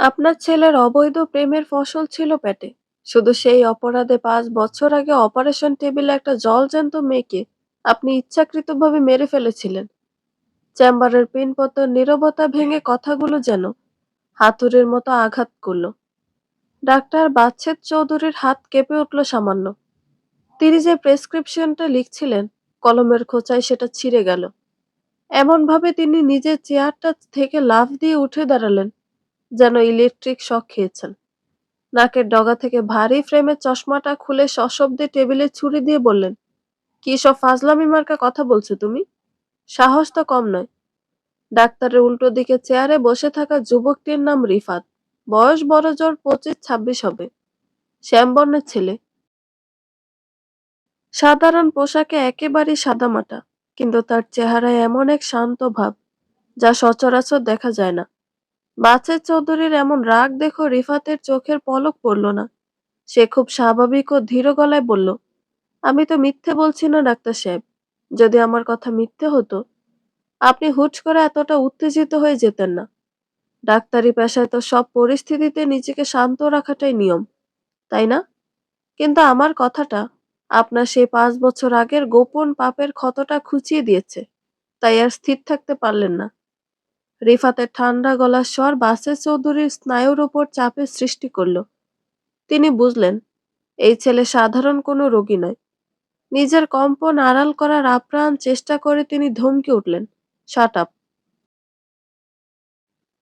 আপনার ছেলের অবৈধ প্রেমের ফসল ছিল পেটে। শুধু সেই অপরাধে 5 বছর আগে অপারেশন টেবিলে একটা জলজ্যান্ত মেয়েকে আপনি ইচ্ছাকৃতভাবে মেরে ফেলেছিলেন। চেম্বারের পিনপতন নীরবতা ভেঙে কথাগুলো যেন হাতুড়ির মতো আঘাত করল। ডাক্তার বাচ্চেদ চৌধুরীর হাত কেঁপে উঠল সামান্য। তিনি যে প্রেসক্রিপশনটা লিখছিলেন, কলমের খোঁচায় সেটা ছিঁড়ে গেল। এমন ভাবে তিনি নিজের চেয়ারটা থেকে লাফ দিয়ে উঠে দাঁড়ালেন, যেন ইলেকট্রিক শক খেয়েছেন। নাকের ডগা থেকে ভারী ফ্রেমের চশমাটা খুলে সশব্দে টেবিলে ছুরি দিয়ে বললেন, কি সব ফাজলামি মার্কা কথা বলছো তুমি? সাহস তো কম নয়। ডাক্তারের উল্টো দিকে চেয়ারে বসে থাকা যুবকটির নাম রিফাত। বয়স বড়জোর 25-26 হবে। শ্যামবর্ণের ছেলে। সাধারণ পোশাকে একেবারেই সাদামাটা, কিন্তু তার চেহারায় এমন এক শান্ত ভাব যা সচরাচর দেখা যায় না। বাছের চৌধুরীর এমন রাগ দেখো রিফাতের চোখের পলক পড়ল না। সে খুব স্বাভাবিক ও ধীর গলায় বলল, আমি তো মিথ্যে বলছি না ডাক্তার সাহেব। যদি আমার কথা মিথ্যে হতো, আপনি হুট করে এতটা উত্তেজিত হয়ে যেতেন না। ডাক্তারি পেশায় তো সব পরিস্থিতিতে নিজেকে শান্ত রাখাটাই নিয়ম, তাই না? কিন্তু আমার কথাটা আপনার সেই 5 বছর আগের গোপন পাপের ক্ষতটা খুঁচিয়ে দিয়েছে, তাই আর স্থির থাকতে পারলেন না। রিফাতের ঠান্ডা গলার স্বর বাসের চৌধুরীর স্নায়ুর ওপর চাপের সৃষ্টি করল। তিনি বুঝলেন, এই ছেলে সাধারণ কোনো রোগী নয়। নিজের কম্পন আড়াল করার আপ্রাণ চেষ্টা করে তিনি ধমকে উঠলেন, শাট আপ!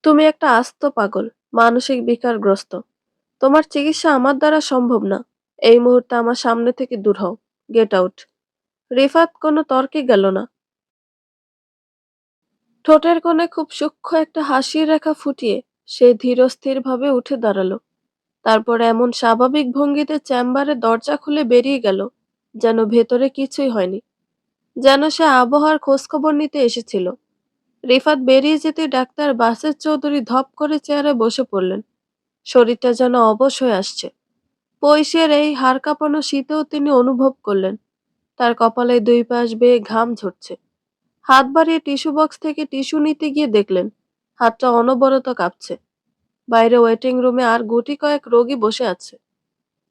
তুমি একটা আস্ত পাগল, মানসিক বিকারগ্রস্ত। তোমার চিকিৎসা আমার দ্বারা সম্ভব না। এই মুহূর্তে আমার সামনে থেকে দূর হও। Get out! রিফাত কোনো তর্কে গেল না। ঠোঁটের কোণে খুব সূক্ষ্ম একটা হাসির রেখা ফুটিয়ে সে ধীরস্থিরভাবে উঠে দাঁড়ালো। তারপর এমন স্বাভাবিক ভঙ্গিতে চেম্বারের দরজা খুলে বেরিয়ে গেল, যেন ভেতরে কিছুই হয়নি, যেন সে আবহাওয়ার খোঁজখবর নিতে এসেছিল। রিফাত বেরিয়ে যেতে ডাক্তার বাসের চৌধুরী ধপ করে চেয়ারে বসে পড়লেন। শরীরটা যেন অবশ হয়ে আসছে। পৈশের এই হাড় কাঁপানো শীতেও তিনি অনুভব করলেন তার কপালে 2 পাশ বেয়ে ঘাম ঝরছে। হাত বাড়িয়ে টিস্যু বক্স থেকে টিস্যু নিতে গিয়ে দেখলেন হাতটা অনবরত কাঁপছে। বাইরে ওয়েটিং রুমে আর গুটি কয়েক রোগী বসে আছে।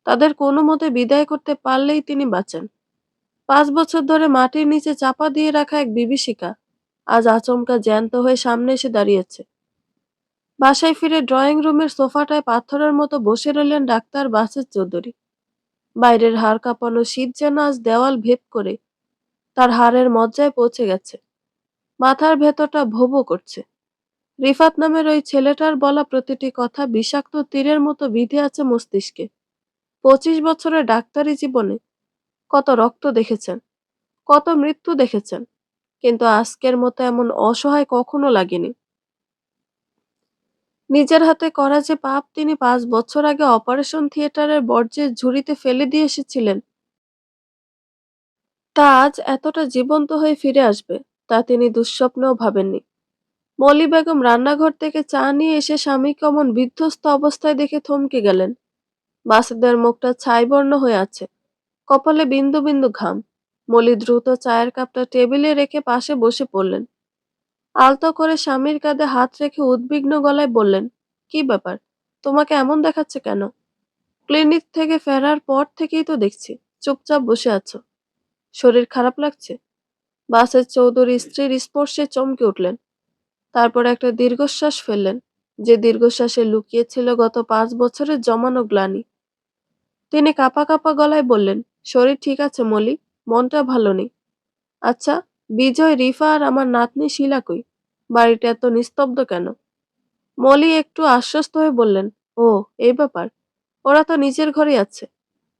তাদের কোনো মতে বিদায় করতে পারলেই তিনি বাঁচেন। 5 বছর ধরে মাটির নিচে চাপা দিয়ে রাখা এক বিভীষিকা আজ আচমকা জ্যান্ত হয়ে সামনে এসে দাঁড়িয়েছে। বাসায় ফিরে ড্রয়িং রুমের সোফাটায় পাথরের মতো বসে রইলেন ডাক্তার বাসের চৌধুরী। বাইরের হাড় কাঁপানো শীত যেন আজ দেওয়াল ভেদ করে তার হাড়ের মজ্জায় পৌঁছে গেছে। মাথার ভেতরটা ভো ভো করছে। রিফাত নামের ওই ছেলেটার বলা প্রতিটি কথা বিষাক্ত তীরের মতো বিঁধে আছে মস্তিষ্কে। 25 বছরের ডাক্তারি জীবনে কত রক্ত দেখেছেন, কত মৃত্যু দেখেছেন, কিন্তু আজকের মতো এমন অসহায় কখনো লাগেনি। নিজের হাতে করা যে পাপ তিনি 5 বছর আগে অপারেশন থিয়েটারের বর্জ্যের ঝুড়িতে ফেলে দিয়ে এসেছিলেন, তা আজ এতটা জীবন্ত হয়ে ফিরে আসবে তা তিনি দুঃস্বপ্নেও ভাবেননি। মলি বেগম রান্নাঘর থেকে চা নিয়ে এসে স্বামীকে অমন বিধ্বস্ত অবস্থায় দেখে থমকে গেলেন। বাসেদের মুখটা ছাইবর্ণ হয়ে আছে, কপালে বিন্দু বিন্দু ঘাম। মলি দ্রুত চায়ের কাপটা টেবিলে রেখে পাশে বসে পড়লেন। আলতো করে স্বামীর কাঁধে হাত রেখে উদ্বিগ্ন গলায় বললেন, কি ব্যাপার? তোমাকে এমন দেখাচ্ছে কেন? ক্লিনিক থেকে ফেরার পর থেকেই তো দেখছি চুপচাপ বসে আছো। শরীর খারাপ লাগছে? বাসের চৌধুরী স্ত্রীর স্পর্শে চমকে উঠলেন। তারপর একটা দীর্ঘশ্বাস ফেললেন, যে দীর্ঘশ্বাসে লুকিয়েছিল গত 5 বছরের জমানো গ্লানি। তিনি কাঁপা কাঁপা গলায় বললেন, শরীর ঠিক আছে মলি, মনটা ভালো নেই। আচ্ছা, বিজয়, রিফা আর আমার নাতনি শিলা কই? বাড়িটা এত নিস্তব্ধ কেন? মলি একটু আশ্বস্ত হয়ে বললেন, ও, এই ব্যাপার? ওরা তো নিজের ঘরেই আছে।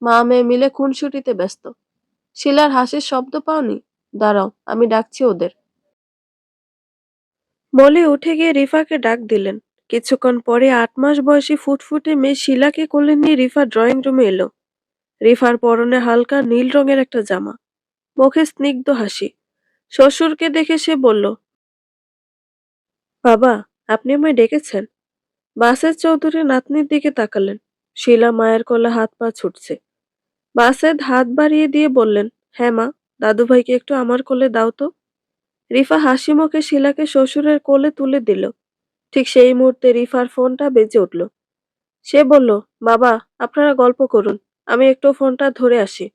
মা মেয়ে মিলে খুনসুটিতে ব্যস্ত। শিলার হাসির শব্দ পাওনি? দাঁড়াও, আমি ডাকছি ওদের। মলি উঠে গিয়ে রিফাকে ডাক দিলেন। কিছুক্ষণ পরে 8 মাস বয়সী ফুটফুটে মেয়ে শিলাকে কোলে নিয়ে রিফা ড্রয়িং রুমে এলো। রিফার পরনে হালকা নীল রঙের একটা জামা, মুখে স্নিগ্ধ হাসি। শ্বশুরকে দেখে সে বলল, বাবা, আপনি আমায় ডেকেছেন? বাসের চৌধুরী নাতনির দিকে তাকালেন। শিলা মায়ের কোলে হাত পা ছুটছে। বাসেদ হাত বাড়িয়ে দিয়ে বললেন, হ্যাঁ মা, দাদুভাইকে একটু আমার কোলে দাও তো। রিফা হাসি মুখে শিলাকে শ্বশুরের কোলে তুলে দিল। ঠিক সেই মুহূর্তে রিফার ফোনটা বেজে উঠল। সে বলল, বাবা, আপনারা গল্প করুন, আমি একটু ফোনটা ধরে আসি।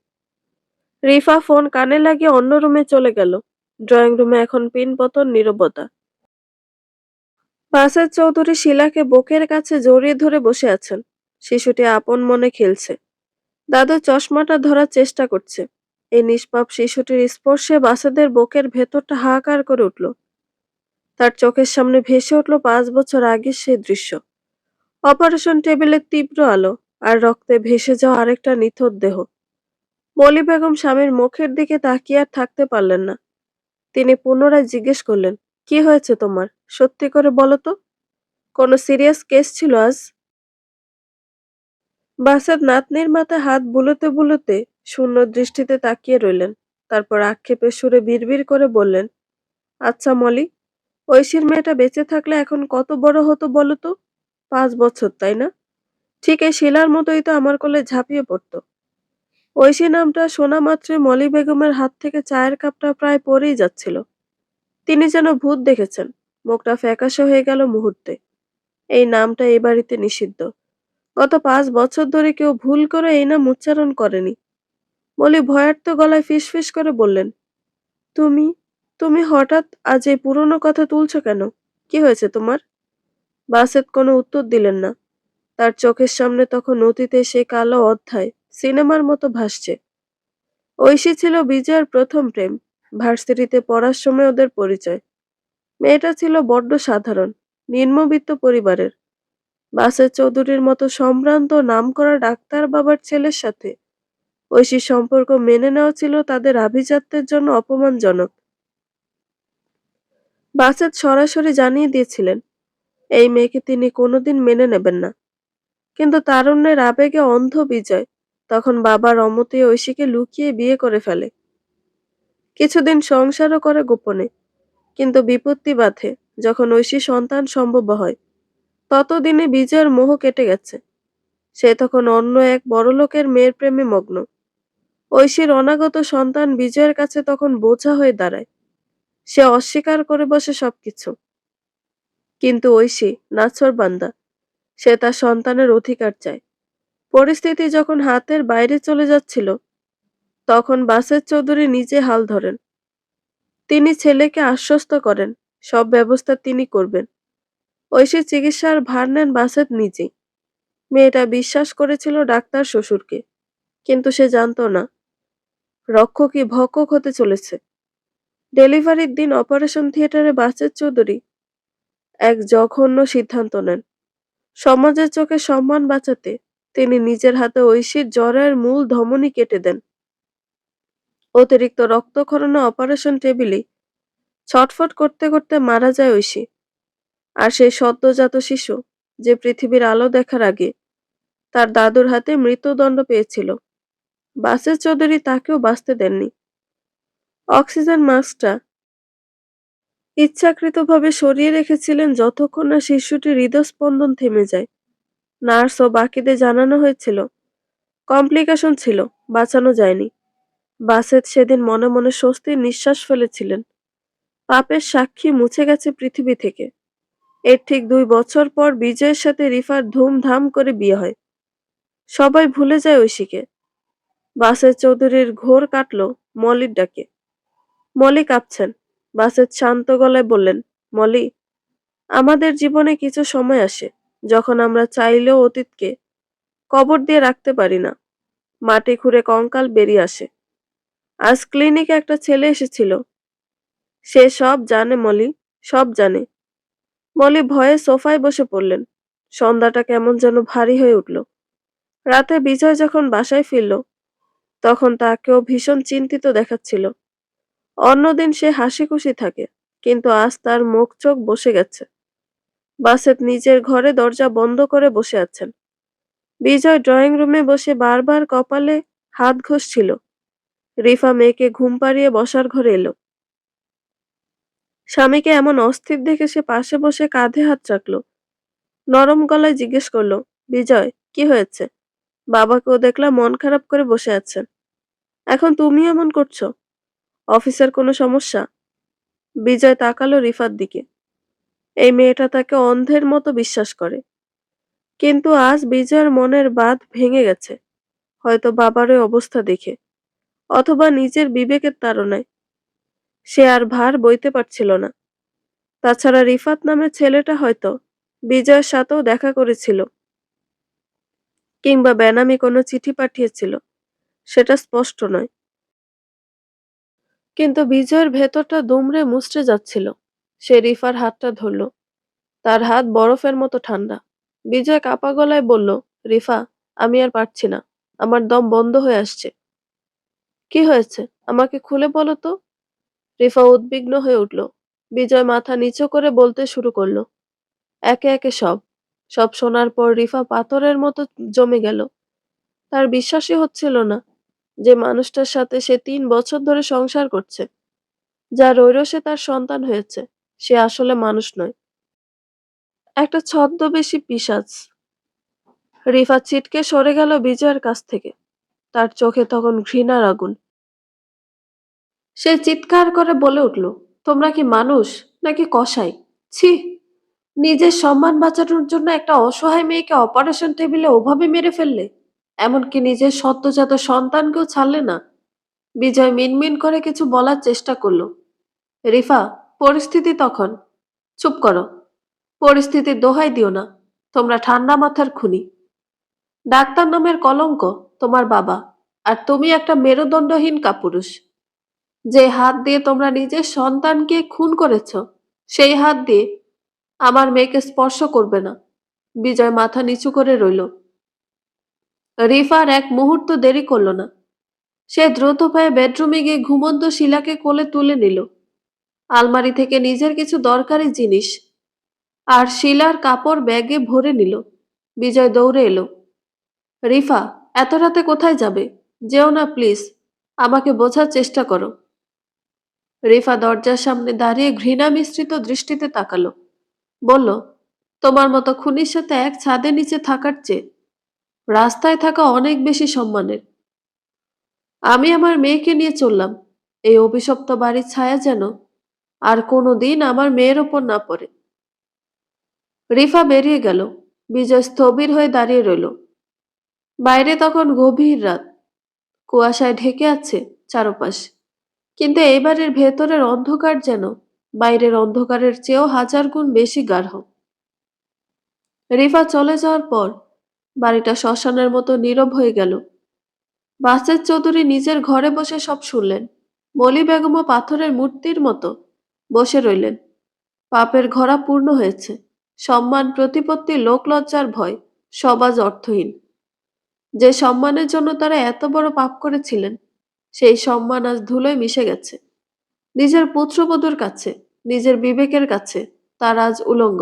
রিফা ফোন কানে লাগিয়ে অন্য রুমে চলে গেল। ড্রয়িং রুমে এখন পিনপতন নীরবতা। বাসের চৌধুরী শিলাকে বুকের কাছে জড়িয়ে ধরে বসে আছেন। শিশুটি আপন মনে খেলছে। দাদু চশমাটা ধরার চেষ্টা করছে। এই নিষ্পাপ শিশুটির স্পর্শে বাসেদের বুকের ভেতরটা হাহাকার করে উঠল। তার চোখের সামনে ভেসে উঠল 5 বছর আগের সেই দৃশ্য। অপারেশন টেবিলের তীব্র আলো, আর রক্তে ভেসে যাওয়া আরেকটা নিথর দেহ। মলি বেগম স্বামীর মুখের দিকে তাকিয়ে আর থাকতে পারলেন না। তিনি পুনরায় জিজ্ঞেস করলেন, কি হয়েছে তোমার? সত্যি করে বলো তো। কোনো সিরিয়াস কেস ছিল আজ? বাসার নাতনির মাথায় হাত বুলোতে বুলোতে শূন্য দৃষ্টিতে তাকিয়ে রইলেন। তারপর আক্ষেপের সুরে বিড়বিড় করে বললেন, আচ্ছা মলি, ঐশীর মেয়েটা বেঁচে থাকলে এখন কত বড় হতো বলো তো? 5 বছর, তাই না? ঠিক এই শিলার মতোই তো আমার কোলে ঝাঁপিয়ে পড়তো। ঐশী নামটা শোনা মাত্রই মলি বেগমের হাত থেকে চায়ের কাপটা প্রায় পড়েই যাচ্ছিল। তিনি যেন ভূত দেখেছেন। মুখটা ফ্যাকাশে হয়ে গেল মুহূর্তে। এই নামটা এই বাড়িতে নিষিদ্ধ। গত 5 বছর ধরে কেউ ভুল করে এই নাম উচ্চারণ করেনি। মলি ভয়ার্ত গলায় ফিসফিস করে বললেন, তুমি তুমি হঠাৎ আজ এই পুরনো কথা তুলছো কেন? কি হয়েছে তোমার? বাসেত কোনো উত্তর দিলেন না। তার চোখের সামনে তখন অতীতে সে কালো অধ্যায় সিনেমার মতো ভাসছে। ঐশী ছিল বিজয়ের প্রথম প্রেম। ভার্সিটিতে পড়ার সময় ওদের পরিচয়। মেয়েটা ছিল বড্ড সাধারণ, নিম্নবিত্ত পরিবারের। বাসের চৌধুরীর মতো সম্ভ্রান্ত নামকরা ডাক্তার বাবার ছেলের সাথে ঐশীর সম্পর্ক মেনে নেওয়া ছিল তাদের আভিজাত্যের জন্য অপমানজনক। বাসেত সরাসরি জানিয়ে দিয়েছিলেন, এই মেয়েকে তিনি কোনোদিন মেনে নেবেন না। কিন্তু তারুণ্যের আবেগে অন্ধ বিজয় তখন বাবার অমতে ঐশীকে লুকিয়ে বিয়ে করে ফেলে। কিছুদিন সংসারও করে গোপনে। কিন্তু বিপত্তি বাধে যখন ঐশী সন্তান সম্ভব হয়। ততদিনে বিজয়ের মোহ কেটে গেছে। সে তখন অন্য এক বড়লোকের মেয়ের প্রেমে মগ্ন। ঐশীর অনাগত সন্তান বিজয়ের কাছে তখন বোঝা হয়ে দাঁড়ায়। সে অস্বীকার করে বসে সবকিছু। কিন্তু ঐশী নাছোড়বান্দা। সে তার সন্তানের অধিকার চায়। পরিস্থিতি যখন হাতের বাইরে চলে যাচ্ছিল, তখন বাসের চৌধুরী নিজে হাল ধরেন। তিনি ছেলেকে আশ্বস্ত করেন, সব ব্যবস্থা তিনি করবেন। ঐশীর চিকিৎসার ভার নেন বাসেত নিজেই। মেয়েটা বিশ্বাস করেছিল ডাক্তার শ্বশুরকে, কিন্তু সে জানতো না রক্ষকই ভক্ষক হতে চলেছে। ডেলিভারির দিন অপারেশন থিয়েটারে বাসের চৌধুরী এক জঘন্য সিদ্ধান্ত নেন। সমাজের চোখে সম্মান বাঁচাতে তিনি নিজের হাতে ঐশীর জরায়ের মূল ধমনী কেটে দেন। অতিরিক্ত রক্তক্ষরণে অপারেশন টেবিলে ছটফট করতে করতে মারা যায় ঐশী। আর সেই সদ্যজাত শিশু, যে পৃথিবীর আলো দেখার আগে তার দাদুর হাতে মৃত্যুদণ্ড পেয়েছিল, বাসের চৌধুরী তাকেও বাঁচতে দেননি। অক্সিজেন মাস্কটা ইচ্ছাকৃতভাবে সরিয়ে রেখেছিলেন যতক্ষণ না শিশুটির হৃদস্পন্দন থেমে যায়। নার্স ও বাকিদের জানানো হয়েছিল কমপ্লিকেশন ছিল, বাঁচানো যায়নি। বাসেত সেদিন মনে মনে স্বস্তির নিঃশ্বাস ফেলেছিলেন। পাপের সাক্ষী মুছে গেছে পৃথিবী থেকে। এর ঠিক 2 বছর পর বিজয়ের সাথে রিফার ধুমধাম করে বিয়ে হয়। সবাই ভুলে যায় ঐশীকে। বাসের চৌধুরীর ঘোর কাটল মলির ডাকে। মলি কাঁপছেন। বাসেত শান্ত গলায় বললেন, মলি, আমাদের জীবনে কিছু সময় আসে যখন আমরা চাইলেও অতীতকে কবর দিয়ে রাখতে পারি না। মাটি খুঁড়ে কঙ্কাল বেরিয়ে আসে। আজ ক্লিনিকে একটা ছেলে এসেছিল। সে সব জানে মলি, সব জানে। মলি ভয়ে সোফায় বসে পড়লেন। সন্ধ্যাটা কেমন যেন ভারী হয়ে উঠল। রাতে বিজয় যখন বাসায় ফিরল, তখন তাকেও ভীষণ চিন্তিত দেখাচ্ছিল। অন্যদিন সে হাসি খুশি থাকে, কিন্তু আজ তার মুখ চোখ বসে গেছে। বাসেত নিজের ঘরে দরজা বন্ধ করে বসে আছেন। বিজয় ড্রয়িং রুমে বসে বারবার কপালে হাত ঘষছিল। রিফা মেয়েকে ঘুম পাড়িয়ে বসার ঘরে এলো। স্বামীকে এমন অস্থির দেখে সে পাশে বসে কাঁধে হাত রাখলো। নরম গলায় জিজ্ঞেস করলো, বিজয়, কি হয়েছে? বাবাকেও দেখলাম মন খারাপ করে বসে আছেন। এখন তুমি এমন করছো? অফিসের কোনো সমস্যা? বিজয় তাকালো রিফার দিকে। এই মেয়েটা তাকে অন্ধের মতো বিশ্বাস করে। কিন্তু আজ বিজয়ের মনের বাঁধ ভেঙে গেছে, হয়তো বাবার ওই অবস্থা দেখে, অথবা নিজের বিবেকের তাড়নায়। সে আর ভার বইতে পারছিল না। তাছাড়া রিফাত নামের ছেলেটা হয়তো বিজয়ের সাথেও দেখা করেছিল, কিংবা বেনামি কোনো চিঠি পাঠিয়েছিল, সেটা স্পষ্ট নয়। কিন্তু বিজয়ের ভেতরটা দুমড়ে মুচড়ে যাচ্ছিল। সে রিফার হাতটা ধরল। তার হাত বরফের মতো ঠান্ডা। বিজয় কাঁপা গলায় বলল, রিফা, আমি আর পারছি না। আমার দম বন্ধ হয়ে আসছে। কি হয়েছে? আমাকে খুলে বলো তো। রিফা উদ্বিগ্ন হয়ে উঠল। বিজয় মাথা নিচু করে বলতে শুরু করলো, একে একে সব। সব শোনার পর রিফা পাথরের মতো জমে গেল। তার বিশ্বাসই হচ্ছিল না যে মানুষটার সাথে সে 3 বছর ধরে সংসার করছে, যার ঐরসে তার সন্তান হয়েছে, সে আসলে মানুষ নয়, একটা ছদ্মবেশী পিশাচ। রিফা ছিটকে সরে গেল বিজয়ের কাছ থেকে। তার চোখে তখন ঘৃণার আগুন। সে চিৎকার করে বলে উঠল, তোমরা কি মানুষ নাকি কসাই? ছি! নিজের সম্মান বাঁচানোর জন্য একটা অসহায় মেয়েকে অপারেশন টেবিলে ওভাবে মেরে ফেললে, এমনকি নিজের সদ্যজাত সন্তানকেও ছাড়লে না। বিজয় মিনমিন করে কিছু বলার চেষ্টা করলো। রিফা, পরিস্থিতি তখন। চুপ করো। পরিস্থিতির দোহাই দিও না। তোমরা ঠান্ডা মাথার খুনি। ডাক্তার নামের কলঙ্ক তোমার বাবা, আর তুমি একটা মেরুদণ্ডহীন কাপুরুষ। যে হাত দিয়ে তোমরা নিজের সন্তানকে খুন করেছ, সেই হাত দিয়ে আমার মেয়েকে স্পর্শ করবে না। বিজয় মাথা নিচু করে রইল। রিফার এক মুহূর্ত দেরি করল না। সে দ্রুত পায়ে বেডরুমে গিয়ে ঘুমন্ত শিলাকে কোলে তুলে নিল। আলমারি থেকে নিজের কিছু দরকারি জিনিস আর শিলার কাপড় ব্যাগে ভরে নিল। বিজয় দৌড়ে এলো। রিফা, এত রাতে কোথায় যাবে? যেও না প্লিজ, আমাকে বোঝার চেষ্টা করো। রিফা দরজার সামনে দাঁড়িয়ে ঘৃণা মিশ্রিত দৃষ্টিতে তাকালো। বলল, তোমার মতো খুনির সাথে এক ছাদের নিচে থাকার চেয়ে রাস্তায় থাকা অনেক বেশি সম্মানের। আমি আমার মেয়েকে নিয়ে চললাম। এই অভিশপ্ত বাড়ির ছায়া যেন আর কোনোদিন আমার মেয়ের ওপর না পড়ে। রিফা বেরিয়ে গেল। বিজয় স্থবির হয়ে দাঁড়িয়ে রইল। বাইরে তখন গভীর রাত। কুয়াশায় ঢেকে আছে চারপাশ। কিন্তু এই বাড়ির ভেতরের অন্ধকার যেন বাইরের অন্ধকারের চেয়েও 1000 গুণ বেশি গাঢ়। রিফা চলে যাওয়ার পর বাড়িটা শ্মশানের মতো নীরব হয়ে গেল। বাসের চৌধুরী নিজের ঘরে বসে সব শুনলেন। মলি বেগমও পাথরের মূর্তির মতো বসে রইলেন। পাপের ঘোড়া পূর্ণ হয়েছে। সম্মান, প্রতিপত্তি, লোকলজ্জার ভয় সব আজ অর্থহীন। যে সম্মানের জন্য তারা এত বড় পাপ করেছিলেন, সেই সম্মান আজ ধুলোয় মিশে গেছে। নিজের পুত্রবধূর কাছে, নিজের বিবেকের কাছে তার আজ উলঙ্গ।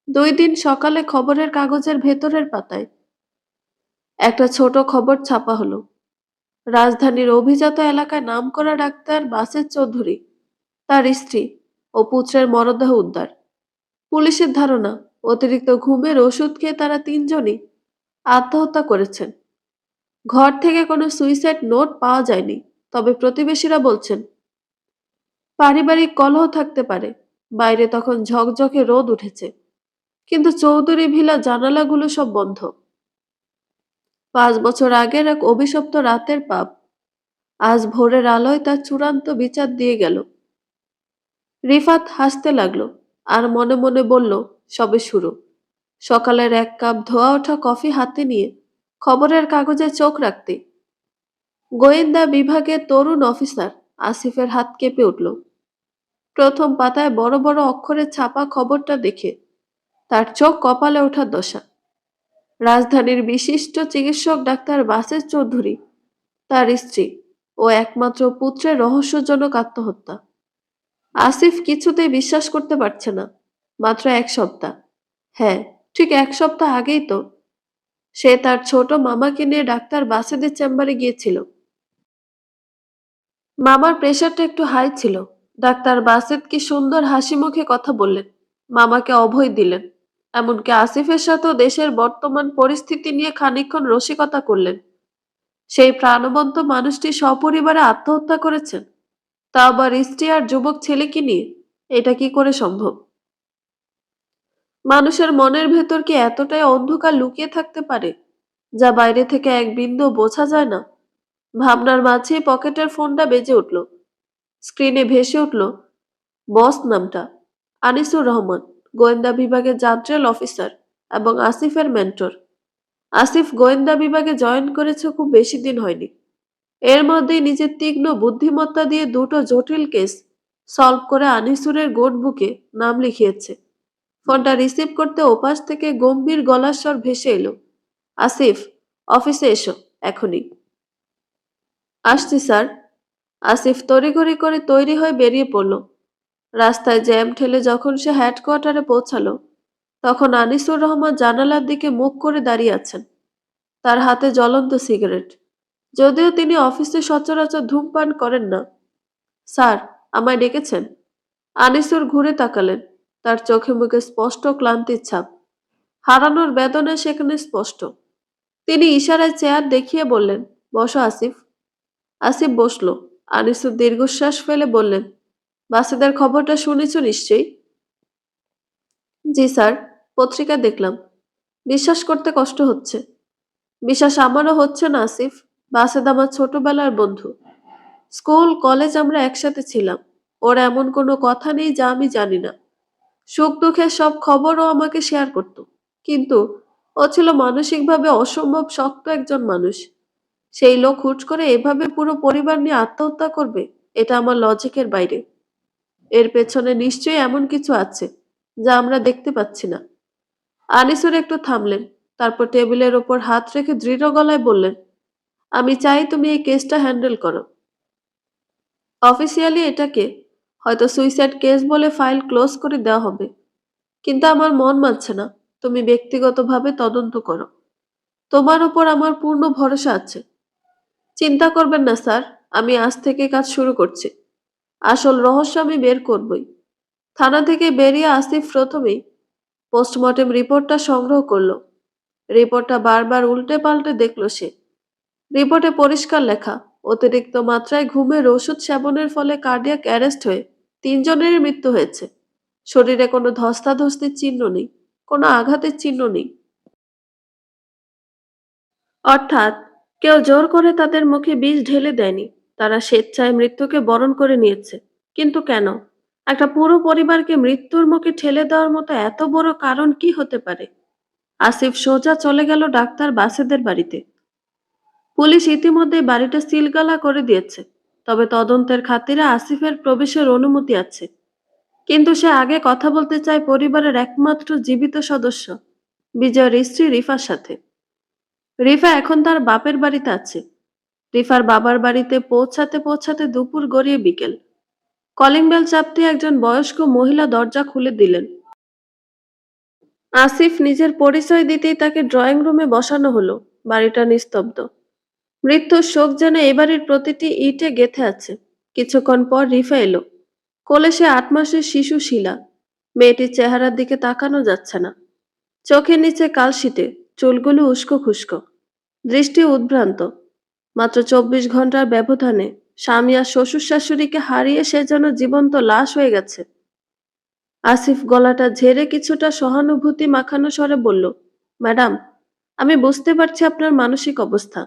2 দিন সকালে খবরের কাগজের ভেতরের পাতায় একটা ছোট খবর ছাপা হলো। রাজধানীর অভিজাত এলাকায় নামকরা ডাক্তার বাসের চৌধুরী, তার স্ত্রী ও পুত্রের মরদেহ উদ্ধার। পুলিশের ধারণা, অতিরিক্ত ঘুমের ওষুধ খেয়ে তারা 3জনই আত্মহত্যা করেছেন। ঘর থেকে কোনো সুইসাইড নোট পাওয়া যায়নি, তবে প্রতিবেশীরা বলছেন পারিবারিক কলহ থাকতে পারে। বাইরে তখন ঝকঝকে রোদ উঠেছে, কিন্তু চৌধুরী ভিলা জানালাগুলো সব বন্ধ। 5 বছর আগের এক অভিশপ্ত রাতের পাপ আজ ভোরের আলোয় তার চূড়ান্ত বিচার দিয়ে গেল। রিফাত হাসতে লাগলো আর মনে মনে বলল, সবে শুরু। সকালের 1 কাপ ধোয়া ওঠা কফি হাতে নিয়ে খবরের কাগজে চোখ রাখতে গোয়েন্দা বিভাগের তরুণ অফিসার আসিফের হাত কেঁপে উঠল। প্রথম পাতায় বড় বড় অক্ষরে ছাপা খবরটা দেখে তার চোখ কপালে ওঠার দশা। রাজধানীর বিশিষ্ট চিকিৎসক ডাক্তার বাসের চৌধুরী, তার স্ত্রী ও একমাত্র পুত্রের রহস্যজনক আত্মহত্যা। আসিফ কিছুতেই বিশ্বাস করতে পারছে না। মাত্র 1 সপ্তাহ, হ্যাঁ, ঠিক 1 সপ্তাহ আগেই তো সে তার ছোট মামাকে নিয়ে ডাক্তার বাসেদের চেম্বারে গিয়েছিল। মামার প্রেশারটা একটু হাই ছিল। ডাক্তার বাসেদ কি সুন্দর হাসি মুখে কথা বললেন, মামাকে অভয় দিলেন। এমনকি আসিফের সাথেও দেশের বর্তমান পরিস্থিতি নিয়ে খানিকক্ষণ রসিকতা করলেন। সেই প্রাণবন্ত মানুষটি সপরিবারে আত্মহত্যা করেছেন, তা আবার স্ত্রী আর যুবক ছেলেকে নিয়ে। এটা কি করে সম্ভব? মানুষের মনের ভেতর কি এতটাই অন্ধকার লুকিয়ে থাকতে পারে, যা বাইরে থেকে এক বিন্দু বোঝা যায় না? ভাবনার মাঝেই পকেটের ফোনটা বেজে উঠল। স্ক্রিনে ভেসে উঠল বস নামটা, আনিসুর রহমান, গোয়েন্দা বিভাগের জান্ট্রেল অফিসার এবং আসিফের মেন্টর। আসিফ গোয়েন্দা বিভাগে জয়েন করেছে খুব বেশি দিন হয়নি। এর মধ্যেই নিজের তীক্ষ্ণ বুদ্ধিমত্তা দিয়ে দুটো জটিল কেস সলভ করে আনিসুরের নোটবুকে নাম লিখিয়েছে। ফোনটা রিসিভ করতে ওপাশ থেকে গম্ভীর গলার স্বর ভেসে এলো, আসিফ, অফিসে এসো, এখনই। আসছি স্যার। আসিফ তড়িঘড়ি করে তৈরি হয়ে বেরিয়ে পড়ল। রাস্তায় জ্যাম ঠেলে যখন সে হেডকোয়ার্টারে পৌঁছালো, তখন আনিসুর রহমান জানালার দিকে মুখ করে দাঁড়িয়ে আছেন, তার হাতে জ্বলন্ত সিগারেট। যদিও তিনি অফিসে সচরাচর ধূমপান করেন না। স্যার, আমায় ডেকেছেন? আনিসুর ঘুরে তাকালেন। তার চোখে মুখে স্পষ্ট ক্লান্তির ছাপ, হারানোর বেদনা সেখানে স্পষ্ট। তিনি ইশারায় চেয়ার দেখিয়ে বললেন, বসো আসিফ। আসিফ বসল। আনিসুর দীর্ঘশ্বাস ফেলে বললেন, বাসেদের খবরটা শুনেছ নিশ্চয়ই? জি স্যার, পত্রিকা দেখলাম। বিশ্বাস করতে কষ্ট হচ্ছে। বিশ্বাস আমারও হচ্ছে না আসিফ। বাসেদ আমার ছোটবেলার বন্ধু। স্কুল কলেজ আমরা একসাথে ছিলাম। ওর এমন কোনো কথা নেই যা আমি জানি না। সুখ দুঃখের সব খবরও আমাকে শেয়ার করত। কিন্তু ও ছিল মানসিকভাবে অসম্ভব শক্ত একজন মানুষ। সেই লোক হুট করে এভাবে পুরো পরিবার নিয়ে আত্মহত্যা করবে, এটা আমার লজিকের বাইরে। এর পেছনে নিশ্চয়ই এমন কিছু আছে যা আমরা দেখতে পাচ্ছি না। আনিসুর একটু থামলেন, তারপর টেবিলের ওপর হাত রেখে দৃঢ় গলায় বললেন, আমি চাই তুমি এই কেসটা হ্যান্ডেল করো। অফিসিয়ালি এটাকে হয়তো সুইসাইড কেস বলে ফাইল ক্লোজ করে দেওয়া হবে, কিন্তু আমার মন মানছে না। তুমি ব্যক্তিগতভাবে তদন্ত করো। তোমার উপর আমার পূর্ণ ভরসা আছে। চিন্তা করবেন না স্যার, আমি আজ থেকে কাজ শুরু করছি। আসল রহস্য আমি বের করবই। থানা থেকে বেরিয়ে আসিফ প্রথমেই পোস্টমর্টেম রিপোর্টটা সংগ্রহ করলো। রিপোর্টটা বারবার উল্টে পাল্টে দেখল সে। রিপোর্টে পরিষ্কার লেখা, অতিরিক্ত মাত্রায় ঘুমের ওষুধ সেবনের ফলে কার্ডিয়াক অ্যারেস্ট হয়ে 3 জনেরই মৃত্যু হয়েছে। শরীরে কোনো ধস্তাধস্তির চিহ্ন নেই, কোনো আঘাতের চিহ্ন নেই। অর্থাৎ কেউ জোর করে তাদের মুখে বিষ ঢেলে দেয়নি। তারা স্বেচ্ছায় মৃত্যুকে বরণ করে নিয়েছে। কিন্তু কেন? একটা পুরো পরিবারকে মৃত্যুর মুখে ঠেলে দেওয়ার মতো এত বড় কারণ কি হতে পারে? আসিফ সোজা চলে গেল ডাক্তার বাসেদের বাড়িতে। পুলিশ ইতিমধ্যে বাড়িটা সিলগালা করে দিয়েছে। তবে তদন্তের খাতিরে আসিফের প্রবেশের অনুমতি আছে। কিন্তু সে আগে কথা বলতে চায় পরিবারের একমাত্র জীবিত সদস্য, বিজয়ের স্ত্রী রিফার সাথে। রিফা এখন তার বাপের বাড়িতে আছে। রিফার বাবার বাড়িতে পৌঁছাতে পৌঁছাতে দুপুর গড়িয়ে বিকেল। কলিং বেল চাপতে একজন বয়স্ক মহিলা দরজা খুলে দিলেন। আসিফ নিজের পরিচয় দিতেই তাকে ড্রয়িং রুমে বসানো হলো। বাড়িটা নিস্তব্ধ। মৃত্যুর শোক যেন এ বাড়ির প্রতিটি ইটে গেঁথে আছে। কিছুক্ষণ পর রিফা এলো। কোলে সে 8 মাসের শিশু শিলা। মেয়েটির চেহারার দিকে তাকানো যাচ্ছে না। চোখের নিচে কালশিটে, চুলগুলো উস্কো খুস্কো, দৃষ্টি উদ্ভ্রান্ত। মাত্র 24 ঘন্টার ব্যবধানে স্বামী আর শ্বশুর শাশুড়িকে হারিয়ে সে যেন জীবন্ত লাশ হয়ে গেছে। আসিফ গলাটা ঝেড়ে কিছুটা সহানুভূতি মাখানো স্বরে বলল, ম্যাডাম, আমি বুঝতে পারছি আপনার মানসিক অবস্থা।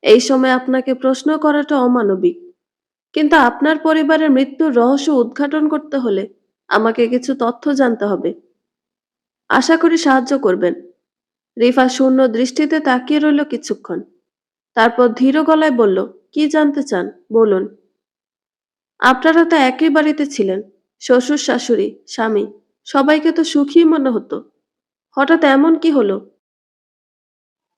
এই সময় আপনাকে প্রশ্ন করাটা অমানবিক। কিন্তু আপনার পরিবারের মৃত্যুর রহস্য উদ্ঘাটন করতে হলে আমাকে কিছু তথ্য জানতে হবে। আশা করি সাহায্য করবেন। রিফা শূন্য দৃষ্টিতে তাকিয়ে রইল কিছুক্ষণ। তারপর ধীর গলায় বলল, কি জানতে চান বলুন। আপনারা তো একই বাড়িতে ছিলেন, শ্বশুর শাশুড়ি স্বামী, সবাইকে তো সুখী মনে হতো। হঠাৎ এমন কি হলো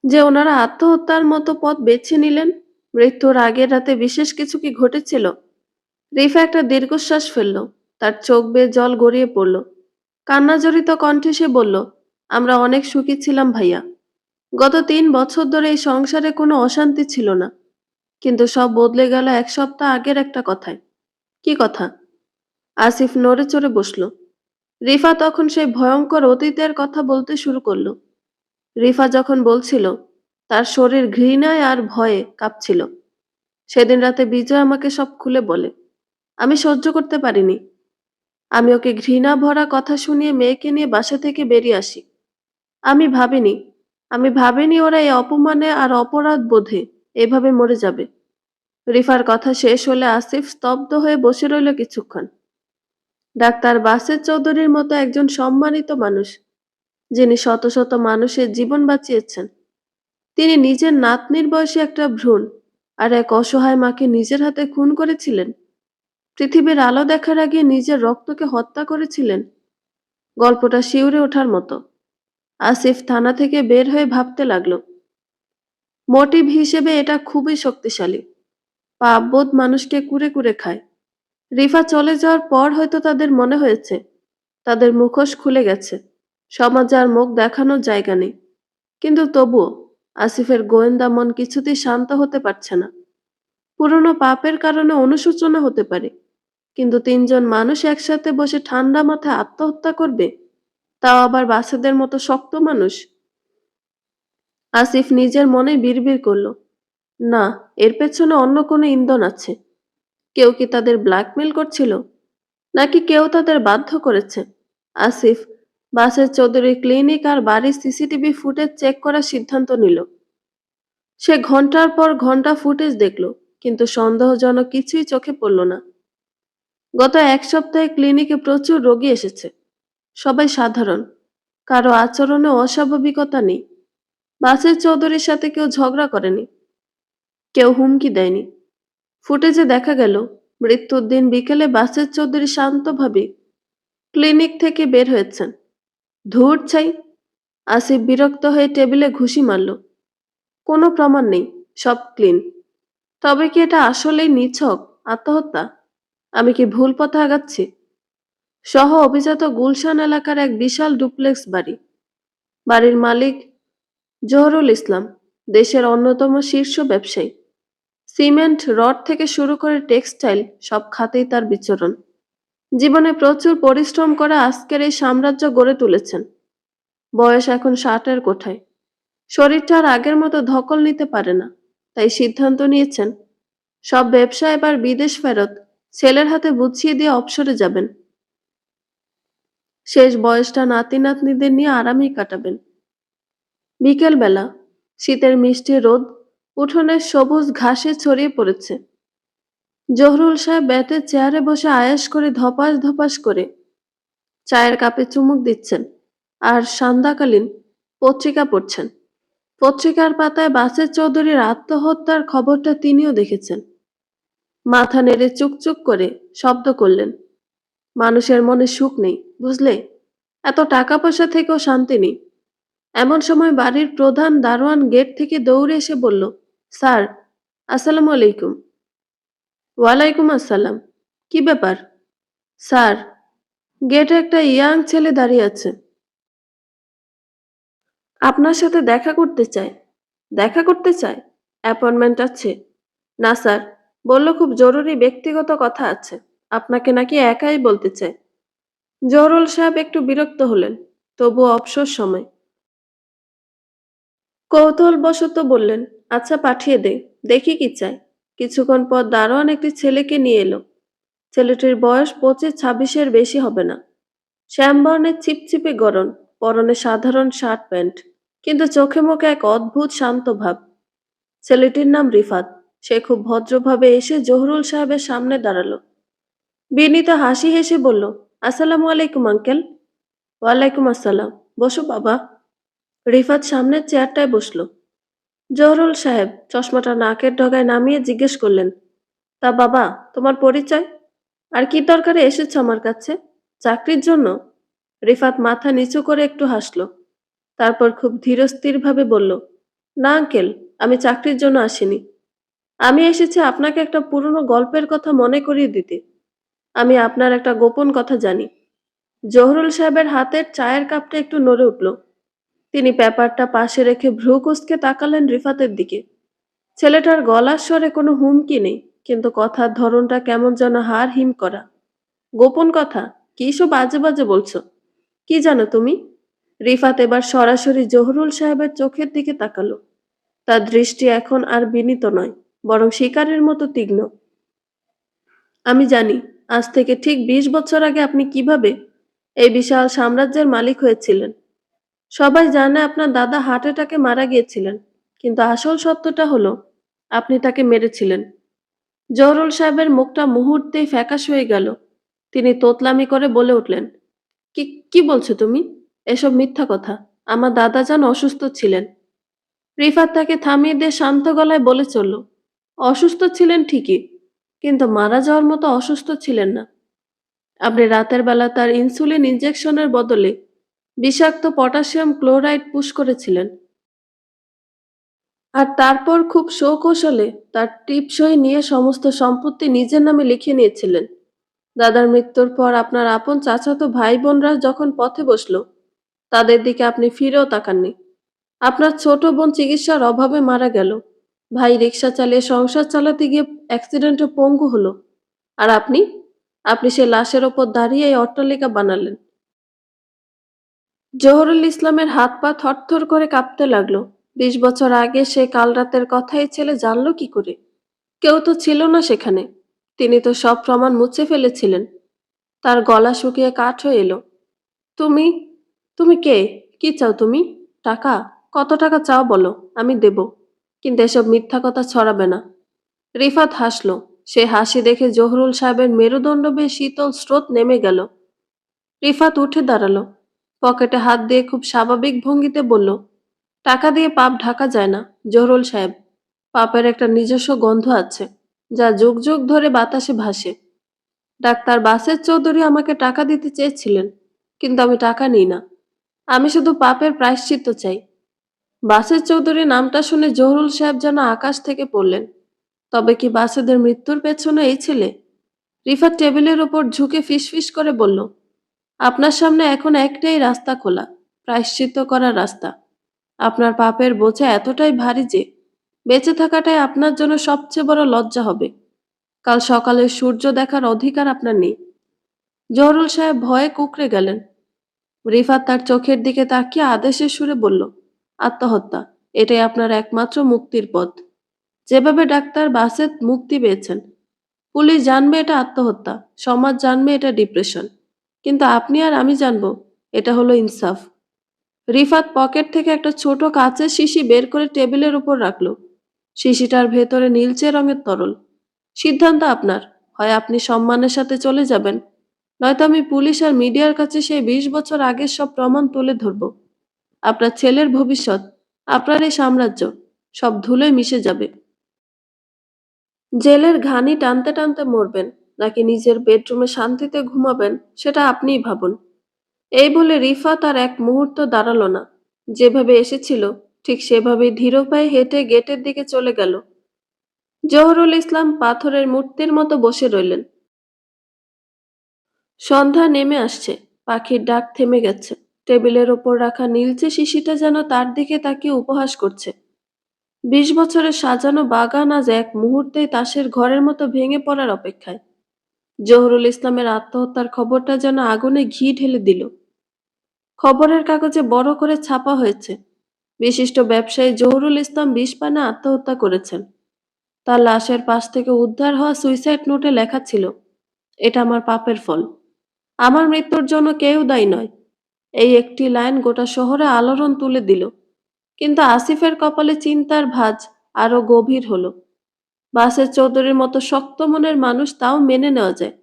যে ওনারা আত্মহত্যার মতো পথ বেছে নিলেন? মৃত্যুর আগের রাতে বিশেষ কিছু কি ঘটেছিল? রিফা একটা দীর্ঘশ্বাস ফেলল। তার চোখ বেয়ে জল গড়িয়ে পড়ল। কান্নাজড়িত কণ্ঠে সে বলল, আমরা অনেক সুখী ছিলাম ভাইয়া। গত 3 বছর ধরে এই সংসারে কোনো অশান্তি ছিল না। কিন্তু সব বদলে গেল এক সপ্তাহ আগের একটা কথায়। কি কথা? আসিফ নড়ে চড়ে বসল। রিফা তখন সেই ভয়ঙ্কর অতীতের কথা বলতে শুরু করলো। রিফা যখন বলছিল, তার শরীর ঘৃণায় আর ভয়ে কাঁপছিল। সেদিন রাতে বিজয় আমাকে সব খুলে বলে। আমি সহ্য করতে পারিনি। আমি ওকে ঘৃণা ভরা কথা শুনিয়ে মেয়েকে নিয়ে বাসা থেকে বেরিয়ে আসি। আমি ভাবিনি আমি ভাবিনি ওরা এই অপমানে আর অপরাধ বোধে এভাবে মরে যাবে। রিফার কথা শেষ হলে আসিফ স্তব্ধ হয়ে বসে রইল কিছুক্ষণ। ডাক্তার বাসের চৌধুরীর মতো একজন সম্মানিত মানুষ, যিনি শত শত মানুষের জীবন বাঁচিয়েছেন, তিনি নিজের নাতনির বয়সী একটা ভ্রূণ আর এক অসহায় মাকে নিজের হাতে খুন করেছিলেন। পৃথিবীর আলো দেখার আগে নিজের রক্তকে হত্যা করেছিলেন। গল্পটা শিউরে ওঠার মতো। আসিফ থানা থেকে বের হয়ে ভাবতে লাগলো, মোটিভ হিসেবে এটা খুবই শক্তিশালী। পাপবোধ মানুষকে কুরে কুরে খায়। রিফা চলে যাওয়ার পর হয়তো তাদের মনে হয়েছে তাদের মুখোশ খুলে গেছে, সমাজে আর মুখ দেখানোর জায়গা নেই। কিন্তু তবুও আসিফের গোয়েন্দা মন কিছুতেই শান্ত হতে পারছে না। পুরনো পাপের কারণে অনুশোচনা হতে পারে, কিন্তু তিনজন মানুষ একসাথে বসে ঠান্ডা মাথায় আত্মহত্যা করবে, তাও আবার বাচ্চাদের মতো শক্ত মানুষ। আসিফ নিজের মনে বিড়বিড় করল, না, এর পেছনে অন্য কোনো ইন্ধন আছে। কেউ কি তাদের ব্ল্যাকমেল করছিল, নাকি কেউ তাদের বাধ্য করেছে? আসিফ বাসের চৌধুরী ক্লিনিক আর বাড়ির সিসিটিভি ফুটেজ চেক করার সিদ্ধান্ত নিল। সে ঘন্টার পর ঘন্টা ফুটেজ দেখল, কিন্তু সন্দেহজনক কিছুই চোখে পড়ল না। গত এক সপ্তাহে ক্লিনিকে প্রচুর রোগী এসেছে, সবাই সাধারণ, কারো আচরণে অস্বাভাবিকতা নেই। বাসের চৌধুরীর সাথে কেউ ঝগড়া করেনি, কেউ হুমকি দেয়নি। ফুটেজে দেখা গেল মৃত্যুর দিন বিকেলে বাসের চৌধুরী শান্তভাবে ক্লিনিক থেকে বের হয়েছেন। ধুর ছাই! আসিফ বিরক্ত হয়ে টেবিলে ঘুষি মারল। কোনো প্রমাণ নেই, সব ক্লিন। তবে কি এটা আসলেই নিছক আত্মহত্যা? আমি কি ভুল পথে আগাচ্ছি? সহ অভিজাত গুলশান এলাকার এক বিশাল ডুপ্লেক্স বাড়ি। বাড়ির মালিক জহরুল ইসলাম, দেশের অন্যতম শীর্ষ ব্যবসায়ী। সিমেন্ট, রড থেকে শুরু করে টেক্সটাইল সব খাতেই তার বিচরণ। জীবনে প্রচুর পরিশ্রম করে আজকের এই সাম্রাজ্য গড়ে তুলেছেন। বয়স এখন 60-এর কোঠায়। শরীরটা আর আগের মতো ধকল নিতে পারে না, তাই সিদ্ধান্ত নিয়েছেন সব ব্যবসা এবার বিদেশ ফেরত ছেলের হাতে বুঝিয়ে দিয়ে অবসরে যাবেন। শেষ বয়সটা নাতি নাতনিদের নিয়ে আরামেই কাটাবেন। বিকেল বেলা, শীতের মিষ্টি রোদ উঠোনের সবুজ ঘাসে ছড়িয়ে পড়েছে। জহুরুল সাহেব ব্যাটের চেয়ারে বসে আয়াস করে ধপাস ধপাস করে চায়ের কাপে চুমুক দিচ্ছেন আর সান্ধ্যাকালীন পত্রিকা পড়ছেন। পত্রিকার পাতায় বাসের চৌধুরীর আত্মহত্যার খবরটা তিনিও দেখেছেন। মাথা নেড়ে চুকচুক করে শব্দ করলেন, মানুষের মনে সুখ নেই, বুঝলে? এত টাকা পয়সা থেকেও শান্তি নেই। এমন সময় বাড়ির প্রধান দারোয়ান গেট থেকে দৌড়ে এসে বলল, স্যার, আসসালামু আলাইকুম। ওয়ালাইকুম আসসালাম। কি ব্যাপার? স্যার, গেটে একটা ইয়াং ছেলে দাঁড়িয়ে আছে, আপনার সাথে দেখা করতে চায়। দেখা করতে চায়? অ্যাপয়েন্টমেন্ট আছে? না স্যার, বলল খুব জরুরি ব্যক্তিগত কথা আছে, আপনাকে নাকি একাই বলতে চায়। জহরুল সাহেব একটু বিরক্ত হলেন, তবুও অবসর সময় কৌতূহলবশত বললেন, আচ্ছা পাঠিয়ে দে, দেখি কি চায়। কিছুক্ষণ পর দারোয়ান একটি ছেলেকে নিয়ে এলো। ছেলেটির বয়স 25-26-এর বেশি হবে না। শ্যামবর্ণের চিপচিপে গড়ন, পরনে সাধারণ শার্ট প্যান্ট, কিন্তু চোখে মুখে এক অদ্ভুত শান্ত ভাব। ছেলেটির নাম রিফাত। সে খুব ভদ্রভাবে এসে জহুরুল সাহেবের সামনে দাঁড়ালো। বিনীতা হাসি হেসে বলল, আসসালামু আলাইকুম আঙ্কেল। ওয়ালাইকুম আসসালাম, বসো বাবা। রিফাত সামনের চেয়ারটায় বসলো। জহুরুল সাহেব চশমাটা নাকের ডগায় নামিয়ে জিজ্ঞেস করলেন, তা বাবা, তোমার পরিচয়? আর কি দরকারে এসেছো আমার কাছে? চাকরির জন্য? রিফাত মাথা নিচু করে একটু হাসলো। তারপর খুব ধীরস্থিরভাবে বলল, না আঙ্কেল, আমি চাকরির জন্য আসিনি। আমি এসেছি আপনাকে একটা পুরনো গল্পের কথা মনে করিয়ে দিতে। আমি আপনার একটা গোপন কথা জানি। জহুরুল সাহেবের হাতের চায়ের কাপটা একটু নড়ে উঠল। তিনি পেপারটা পাশে রেখে ভ্রু কুঁচকে তাকালেন রিফাতের দিকে। ছেলেটার গলার স্বরে কোনো হুমকি নেই, কিন্তু কথার ধরনটা কেমন যেন হাড় হিম করা। গোপন কথা? কি সব বাজে বাজে বলছো? কি জানো তুমি? রিফাত এবার সরাসরি জহুরুল সাহেবের চোখের দিকে তাকালো। তার দৃষ্টি এখন আর বিনীত নয়, বরং শিকারের মতো তীক্ষ্ণ। আমি জানি আজ থেকে ঠিক 20 বছর আগে আপনি কিভাবে এই বিশাল সাম্রাজ্যের মালিক হয়েছিলেন। সবাই জানে আপনার দাদা হার্ট অ্যাটাকে মারা গিয়েছিলেন, কিন্তু আসল সত্যটা হলো আপনি তাকে মেরেছিলেন। জহুরুল সাহেবের মুখটা মুহূর্তেই ফ্যাকাশ হয়ে গেল। তিনি তোতলামি করে বলে উঠলেন, কি কি বলছো তুমি? এসব মিথ্যা কথা। আমার দাদা যান অসুস্থ ছিলেন। রিফাত তাকে থামিয়ে দিয়ে শান্ত গলায় বলে চলল, অসুস্থ ছিলেন ঠিকই, কিন্তু মারা যাওয়ার মতো অসুস্থ ছিলেন না। আপনি রাতের বেলা তার ইনসুলিন ইনজেকশনের বদলে বিষাক্ত পটাশিয়াম ক্লোরাইড পুশ করেছিলেন। আর তারপর খুব কৌশলে তার টিপসই নিয়ে সমস্ত সম্পত্তি নিজের নামে লিখে নিয়েছিলেন। দাদার মৃত্যুর পর আপনার আপন চাচাতো ভাই বোনরা যখন পথে বসলো, তাদের দিকে আপনি ফিরেও তাকাননি। আপনার ছোট বোন চিকিৎসার অভাবে মারা গেল। ভাই রিক্সা চালিয়ে সংসার চালাতে গিয়ে অ্যাক্সিডেন্টে পঙ্গু হলো। আর আপনি আপনি সে লাশের ওপর দাঁড়িয়ে এই অট্টালিকা বানালেন। জহুরুল ইসলামের হাত পা থরথর করে কাঁপতে লাগলো। 20 বছর আগে সে কাল রাতের কথা এই ছেলে জানলো কি করে? কেউ তো ছিল না সেখানে। তিনি তো সব প্রমাণ মুছে ফেলেছিলেন। তার গলা শুকিয়ে কাঠ হয়ে এলো। তুমি তুমি কে? কি চাও তুমি? টাকা? কত টাকা চাও বলো, আমি দেব। কিন্তু এসব মিথ্যা কথা ছড়াবে না। রিফাত হাসল। সে হাসি দেখে জহুরুল সাহেবের মেরুদণ্ড বেয়ে শীতল স্রোত নেমে গেল। রিফাত উঠে দাঁড়ালো। পকেটে হাত দিয়ে খুব স্বাভাবিক ভঙ্গিতে বলল, টাকা দিয়ে পাপ ঢাকা যায় না জহুরুল সাহেব। পাপের একটা নিজস্ব গন্ধ আছে, যা যুগ যুগ ধরে বাতাসে ভাসে। ডাক্তার বাসের চৌধুরী আমাকে টাকা দিতে চেয়েছিলেন, কিন্তু আমি টাকা নিই না। আমি শুধু পাপের প্রায়শ্চিত্ত চাই। বাসের চৌধুরী নামটা শুনে জহুরুল সাহেব যেন আকাশ থেকে পড়লেন। তবে কি বাসেদের মৃত্যুর পেছনে এই ছেলে? রিফাত টেবিলের উপর ঝুঁকে ফিসফিস করে বলল, আপনার সামনে এখন একটাই রাস্তা খোলা, প্রায়শ্চিত্ত করার রাস্তা। আপনার পাপের বোঝা এতটাই ভারী যে বেঁচে থাকাটাই আপনার জন্য সবচেয়ে বড় লজ্জা হবে। কাল সকালে সূর্য দেখার অধিকার আপনার নেই। জহুরুল সাহেব ভয়ে কুঁকড়ে গেলেন। রিফাত তার চোখের দিকে তাকিয়ে আদেশের সুরে বলল, আত্মহত্যা। এটাই আপনার একমাত্র মুক্তির পথ। যেভাবে ডাক্তার বাসেত মুক্তি পেয়েছেন, পুলিশ জানবে এটা আত্মহত্যা, সমাজ জানবে এটা ডিপ্রেশন, কিন্তু আপনি আর আমি জানবো এটা হলো ইনসাফ। রিফাত পকেট থেকে একটা ছোট কাঁচের শিশি বের করে টেবিলের উপর রাখলো। শিশিটার ভেতরে নীলচে রঙের তরল। সিদ্ধান্ত আপনার। হয় আপনি সম্মানের সাথে চলে যাবেন, নয়তো আমি পুলিশ আর মিডিয়ার কাছে সেই 20 বছর আগের সব প্রমাণ তুলে ধরব। আপনার ছেলের ভবিষ্যৎ, আপনার এই সাম্রাজ্য, সব ধুলোয় মিশে যাবে। জেলের ঘানি টানতে টানতে মরবেন, নাকি নিজের বেডরুমে শান্তিতে ঘুমাবেন, সেটা আপনিই ভাবুন। এই বলে রিফাত আর এক মুহূর্ত দাঁড়ালো না। যেভাবে এসেছিল ঠিক সেভাবেই ধীর পায়ে হেঁটে গেটের দিকে চলে গেল। জহুরুল ইসলাম পাথরের মূর্তির মতো বসে রইলেন। সন্ধ্যা নেমে আসছে। পাখির ডাক থেমে গেছে। টেবিলের ওপর রাখা নীলচে শিশিটা যেন তার দিকে তাকিয়ে উপহাস করছে। 20 বছরের সাজানো বাগান আজ এক মুহূর্তেই তাসের ঘরের মতো ভেঙে পড়ার অপেক্ষায়। জহুরুল ইসলামের আত্মহত্যার খবরটা যেন আগুনে ঘি ঢেলে দিল। খবরের কাগজে বড় করে ছাপা হয়েছে, বিশিষ্ট ব্যবসায়ী জহুরুল ইসলাম বিষপানে আত্মহত্যা করেছেন। তার লাশের পাশ থেকে উদ্ধার হওয়া সুইসাইড নোটে লেখা ছিল, এটা আমার পাপের ফল। আমার মৃত্যুর জন্য কেউ দায়ী নয়। এই একটি লাইন গোটা শহরে আলোড়ন তুলে দিল। কিন্তু আসিফের কপালে চিন্তার ভাঁজ আরো গভীর হলো। বাসের চৌধুরীর মতো শক্ত মনের মানুষ তাও মেনে নেওয়া যায়,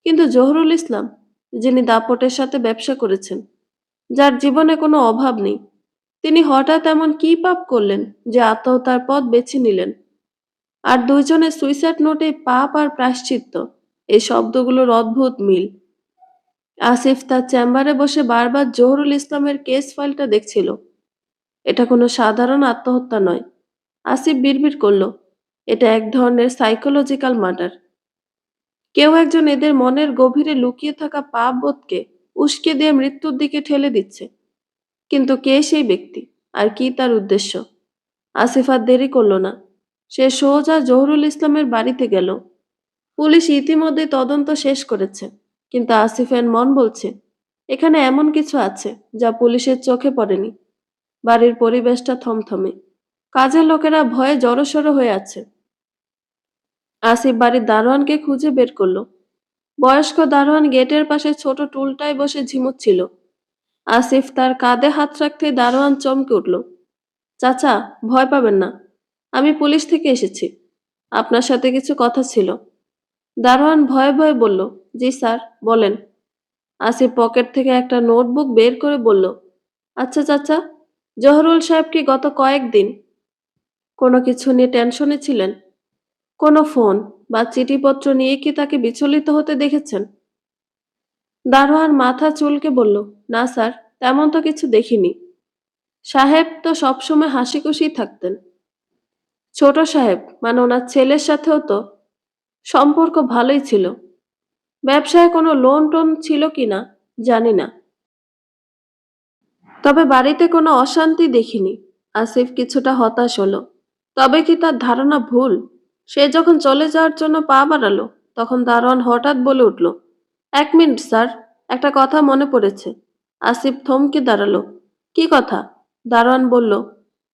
কিন্তু জহুরুল ইসলাম, যিনি দাপটের সাথে ব্যবসা করেছেন, যার জীবনে কোনো অভাব নেই, তিনি হঠাৎ এমন কি পাপ করলেন যে আত্মহত্যার পথ বেছে নিলেন? আর দুইজনের সুইসাইড নোটে পাপ আর প্রায়শ্চিত্ত, এই শব্দগুলোর অদ্ভুত মিল। আসিফ তার চেম্বারে বসে বারবার জহুরুল ইসলামের কেস ফাইলটা দেখছিল। এটা কোনো সাধারণ আত্মহত্যা নয়। আসিফ বিড়বিড় করল, এটা এক ধরনের সাইকোলজিক্যাল মার্ডার। কেউ একজন এদের মনের গভীরে লুকিয়ে থাকা পাপ বোধকে উস্কে দিয়ে মৃত্যুর দিকে ঠেলে দিচ্ছে। কিন্তু কে সেই ব্যক্তি, আর কি তার উদ্দেশ্য? আসিফ আর দেরি করল না। সে সোজা জহুরুল ইসলামের বাড়িতে গেল। পুলিশ ইতিমধ্যে তদন্ত শেষ করেছে, কিন্তু আসিফের মন বলছে এখানে এমন কিছু আছে যা পুলিশের চোখে পড়েনি। বাড়ির পরিবেশটা থমথমে। কাজের লোকেরা ভয়ে জড়সড় হয়ে আছে। আসিফ বাড়ির দারোয়ানকে খুঁজে বের করলো। বয়স্ক দারোয়ান গেটের পাশে ছোট টুলটায় বসে ঝিমুচ্ছিল। আসিফ তার কাঁধে হাত রাখতেই দারোয়ান চমকে উঠল। চাচা, ভয় পাবেন না, আমি পুলিশ থেকে এসেছি, আপনার সাথে কিছু কথা ছিল। দারোয়ান ভয়ে ভয়ে বলল, জি স্যার, বলেন। আসিফ পকেট থেকে একটা নোটবুক বের করে বলল, আচ্ছা চাচা, জহরুল সাহেব কি গত কয়েকদিন কোনো কিছু নিয়ে টেনশনে ছিলেন? কোনো ফোন বা চিঠিপত্র নিয়ে কি তাকে বিচলিত হতে দেখেছেন? দারোয়ান মাথা চুলকে বলল, না স্যার, তেমন তো কিছু দেখিনি। সাহেব তো সবসময় হাসি খুশি থাকতেন। ছোট সাহেব মানে ওনার ছেলের সাথেও তো সম্পর্ক ভালোই ছিল। ব্যবসায় কোনো লোন টোন ছিল কিনা জানি না, তবে বাড়িতে কোনো অশান্তি দেখিনি। আসিফ কিছুটা হতাশ হলো। তবে কি তার ধারণা ভুল? সে যখন চলে যাওয়ার জন্য পা বাড়ালো, তখন দারোয়ান হঠাৎ বলে উঠল, এক মিনিট স্যার, একটা কথা মনে পড়েছে। আসিফ থমকে দাঁড়ালো। কি কথা? দারোয়ান বলল,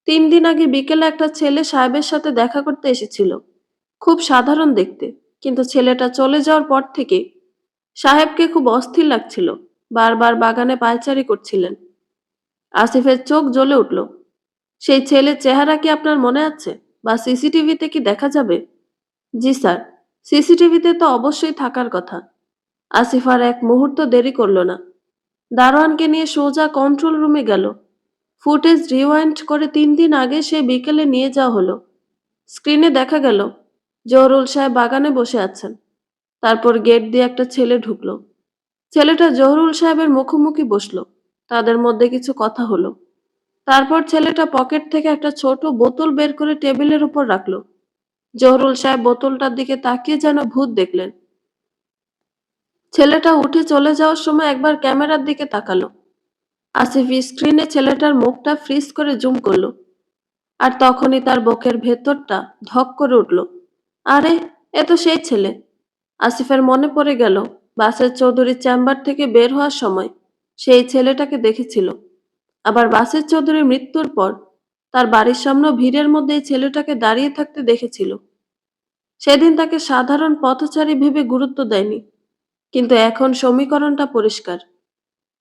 3 দিন আগে বিকেলে একটা ছেলে সাহেবের সাথে দেখা করতে এসেছিল। খুব সাধারণ দেখতে, কিন্তু ছেলেটা চলে যাওয়ার পর থেকে সাহেবকে খুব অস্থির লাগছিল। বারবার বাগানে পায়চারি করছিলেন। আসিফের চোখ জ্বলে উঠল। সেই ছেলের চেহারা কি আপনার মনে আছে, বা সিসিটিভিতে কি দেখা যাবে? জি স্যার, সিসিটিভিতে তো অবশ্যই থাকার কথা। আসিফ আর এক মুহূর্ত দেরি করল না। দারোয়ানকে নিয়ে সোজা কন্ট্রোল রুমে গেল। ফুটেজ রিওয়াইন্ড করে 3 দিন আগে সে বিকেলে নিয়ে যাওয়া হলো। স্ক্রিনে দেখা গেল জহরুল সাহেব বাগানে বসে আছেন। তারপর গেট দিয়ে একটা ছেলে ঢুকলো। ছেলেটা জহরুল সাহেবের মুখোমুখি বসলো। তাদের মধ্যে কিছু কথা হলো। তারপর ছেলেটা পকেট থেকে একটা ছোট বোতল বের করে টেবিলের উপর রাখলো। জহরুল সাহেব বোতলটার দিকে তাকিয়ে যেন ভূত দেখলেন। ছেলেটা উঠে চলে যাওয়ার সময় একবার ক্যামেরার দিকে তাকালো। আসিফ স্ক্রিনে ছেলেটার মুখটা ফ্রিজ করে জুম করলো। আর তখনই তার বুকের ভেতরটা ধক করে উঠল। আরে, এ তো সেই ছেলে। আসিফের মনে পড়ে গেল বাসের চৌধুরীর চেম্বার থেকে বের হওয়ার সময় সেই ছেলেটাকে দেখেছিল। আবার বাসের চৌধুরীর মৃত্যুর পর তার বাড়ির সামনে ভিড়ের মধ্যে এই ছেলেটাকে দাঁড়িয়ে থাকতে দেখেছিল। সেদিন তাকে সাধারণ পথচারী ভেবে গুরুত্ব দেয়নি, কিন্তু এখন সমীকরণটা পরিষ্কার।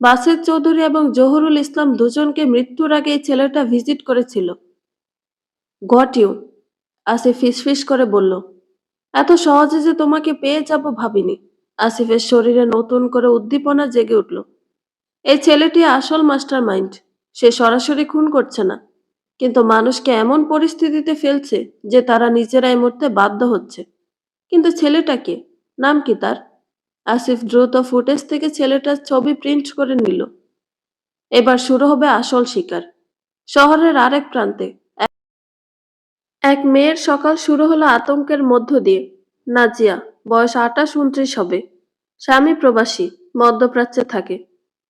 বাসের চৌধুরী এবং জহুরুল ইসলাম দুজনকে মৃত্যুর আগে এই ছেলেটা ভিজিট করেছিল। গট ইউ, আসিফ ফিসফিস করে বলল, এত সহজে যে তোমাকে পেয়ে যাব ভাবিনি। আসিফের শরীরে নতুন করে উদ্দীপনা জেগে উঠল। এই ছেলেটি আসল মাস্টার মাইন্ড। সে সরাসরি খুন করছে না, কিন্তু মানুষকে এমন পরিস্থিতিতে ফেলছে যে তারা নিজেরাই মরতে বাধ্য হচ্ছে। কিন্তু ছেলেটা কে? নাম কি তার? আসিফ দ্রুত ফুটেজ থেকে ছেলেটার ছবি প্রিন্ট করে নিল। এবার শুরু হবে আসল শিকার। শহরের আরেক প্রান্তে এক মেয়ের সকাল শুরু হলো আতঙ্কের মধ্য দিয়ে। নাজিয়া, বয়স 28-29 হবে। স্বামী প্রবাসী, মধ্যপ্রাচ্যে থাকে।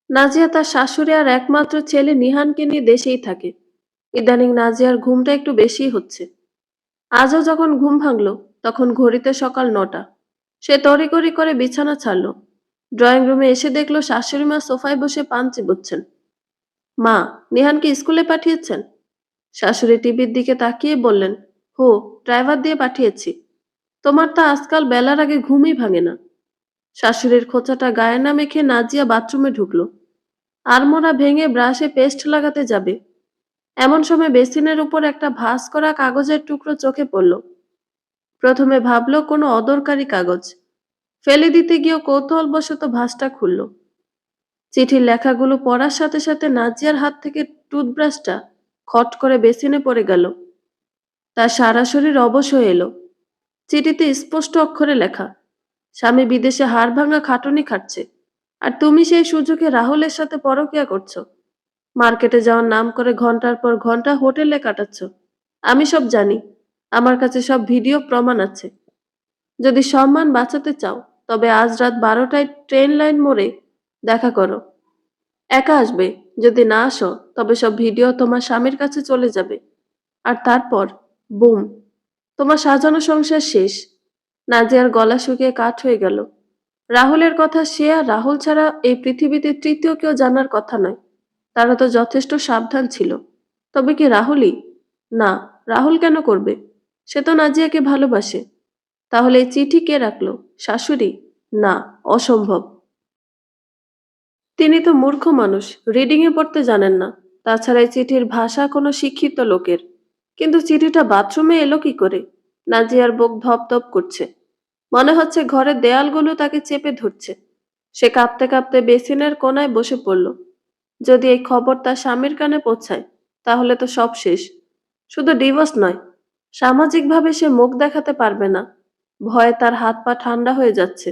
নাজিয়া তার শাশুড়ি আর একমাত্র ছেলে নিহানকে নিয়ে দেশেই থাকে। ইদানিং নাজিয়ার ঘুমটা একটু বেশি হচ্ছে। আজও যখন ঘুম ভাঙলো, তখন ঘড়িতে সকাল 9টা। সে তড়িঘড়ি করে বিছানা ছাড়ল। ড্রয়িং রুমে এসে দেখলো শাশুড়ি মা সোফায় বসে পান চিবোচ্ছেন। মা, নিহানকে স্কুলে পাঠিয়েছেন? শাশুড়ি টিভির দিকে তাকিয়ে বললেন, হো, ড্রাইভার দিয়ে পাঠিয়েছি। তোমার তো আজকাল বেলার আগে ঘুমই ভাঙে না। শাশুড়ির খোঁচাটা গায়ে না মেখে নাজিয়া বাথরুমে ঢুকলো। আড়মোড়া ভেঙে ব্রাশে পেস্ট লাগাতে যাবে, এমন সময় বেসিনের উপর একটা ভাঁজ করা কাগজের টুকরো চোখে পড়ল। প্রথমে ভাবলো কোনো অদরকারি কাগজ। ফেলে দিতে গিয়েও কৌতূহলবশত ভাঁজটা খুলল। চিঠির লেখাগুলো পড়ার সাথে সাথে নাজিয়ার হাত থেকে টুথব্রাশটা খট করে বেসিনে পড়ে গেল। তার সারা শরীর অবশ হয়ে এলো। চিঠিতে স্পষ্ট অক্ষরে লেখা, স্বামী বিদেশে হাড় ভাঙা খাটুনি খাটছে, আর তুমি সেই সুযোগে রাহুলের সাথে পরকীয়া করছো। মার্কেটে যাওয়ার নাম করে ঘন্টার পর ঘন্টা হোটেলে কাটাচ্ছ। আমি সব জানি, আমার কাছে সব ভিডিও প্রমাণ আছে। যদি সম্মান বাঁচাতে চাও, তবে আজ রাত 12টায় ট্রেন লাইন মোড়ে দেখা করো। একা আসবে, যদি না আসো তবে সব ভিডিও তোমার স্বামীর কাছে চলে যাবে। আর তারপর বুম, তোমার সাজানো সংসার শেষ। নাজিয়ার গলা শুকিয়ে কাঠ হয়ে গেল। রাহুলের কথা সে আর রাহুল ছাড়া এই পৃথিবীতে তৃতীয় কেউ জানার কথা নয়। তারা তো যথেষ্ট সাবধান ছিল। তবে কি রাহুলই? না, রাহুল কেন করবে? সে তো নাজিয়াকে ভালোবাসে। তাহলে এই চিঠি কে রাখলো? শাশুড়ি? না, অসম্ভব। তিনি তো মূর্খ মানুষ, রিডিং এ পড়তে জানেন না। তাছাড়া এই চিঠির ভাষা কোনো শিক্ষিত লোকের। কিন্তু চিঠিটা বাথরুমে এলো কি করে? নাজিয়ার বুক ধপধপ করছে। মনে হচ্ছে ঘরের দেয়ালগুলো তাকে চেপে ধরছে। সে কাঁপতে কাঁপতে বেসিনের কোনায় বসে পড়ল। যদি এই খবর তার স্বামীর কানে পৌঁছায়, তাহলে তো সব শেষ। শুধু ডিভোর্স নয়, সামাজিকভাবে সে মুখ দেখাতে পারবে না। ভয়ে তার হাত পা ঠান্ডা হয়ে যাচ্ছে।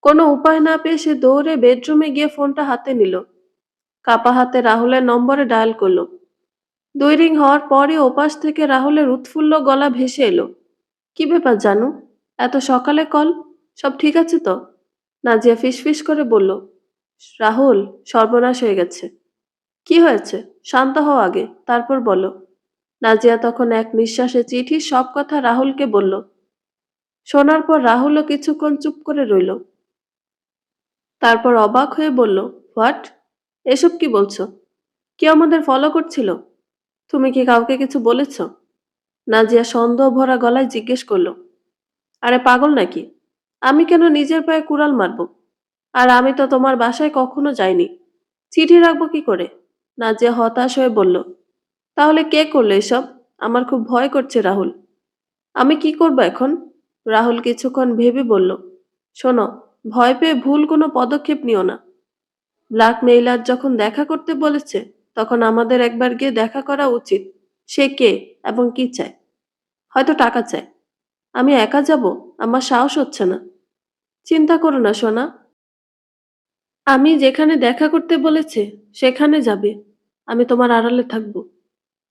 কোনো উপায় না পেয়ে সে দৌড়ে বেডরুমে গিয়ে ফোনটা হাতে নিল। কাপা হাতে রাহুলের নম্বরে ডায়াল করলো। ২ রিং হওয়ার পরই ওপাশ থেকে রাহুলের উৎফুল্ল গলা ভেসে এলো। কি ব্যাপার জানু? এত সকালে কল? সব ঠিক আছে তো? নাজিয়া ফিসফিস করে বলল, রাহুল, সর্বনাশ হয়ে গেছে। কি হয়েছে? শান্ত হও আগে, তারপর বলো। নাজিয়া তখন এক নিঃশ্বাসে চিঠির সব কথা রাহুলকে বলল। শোনার পর রাহুলও কিছুক্ষণ চুপ করে রইল। তারপর অবাক হয়ে বলল, হোয়াট? এসব কি বলছো? কেউ আমাদের ফলো করছিল? তুমি কি কাউকে কিছু বলেছ? নাজিয়া সন্দেহ ভরা গলায় জিজ্ঞেস করলো। আরে পাগল নাকি? আমি কেন নিজের পায়ে কুড়াল মারবো? আর আমি তো তোমার বাসায় কখনো যাইনি। চিঠি রাখবো কি করে? নাজিয়া হতাশ হয়ে বলল। তাহলে কে করলো এসব? আমার খুব ভয় করছে রাহুল। আমি কি করব এখন? রাহুল কিছুক্ষণ ভেবে বলল, শোনো, ভয় পেয়ে ভুল কোনো পদক্ষেপ নিও না। ব্ল্যাকমেইলার যখন দেখা করতে বলেছে, তখন আমাদের একবার গিয়ে দেখা করা উচিত। সে কে এবং কি চায়? হয়তো টাকা চায়। আমি একা যাব? আমার সাহস হচ্ছে না। চিন্তা করো না সোনা, আমি যেখানে দেখা করতে বলেছে সেখানে যাবে। আমি তোমার আড়ালে থাকবো,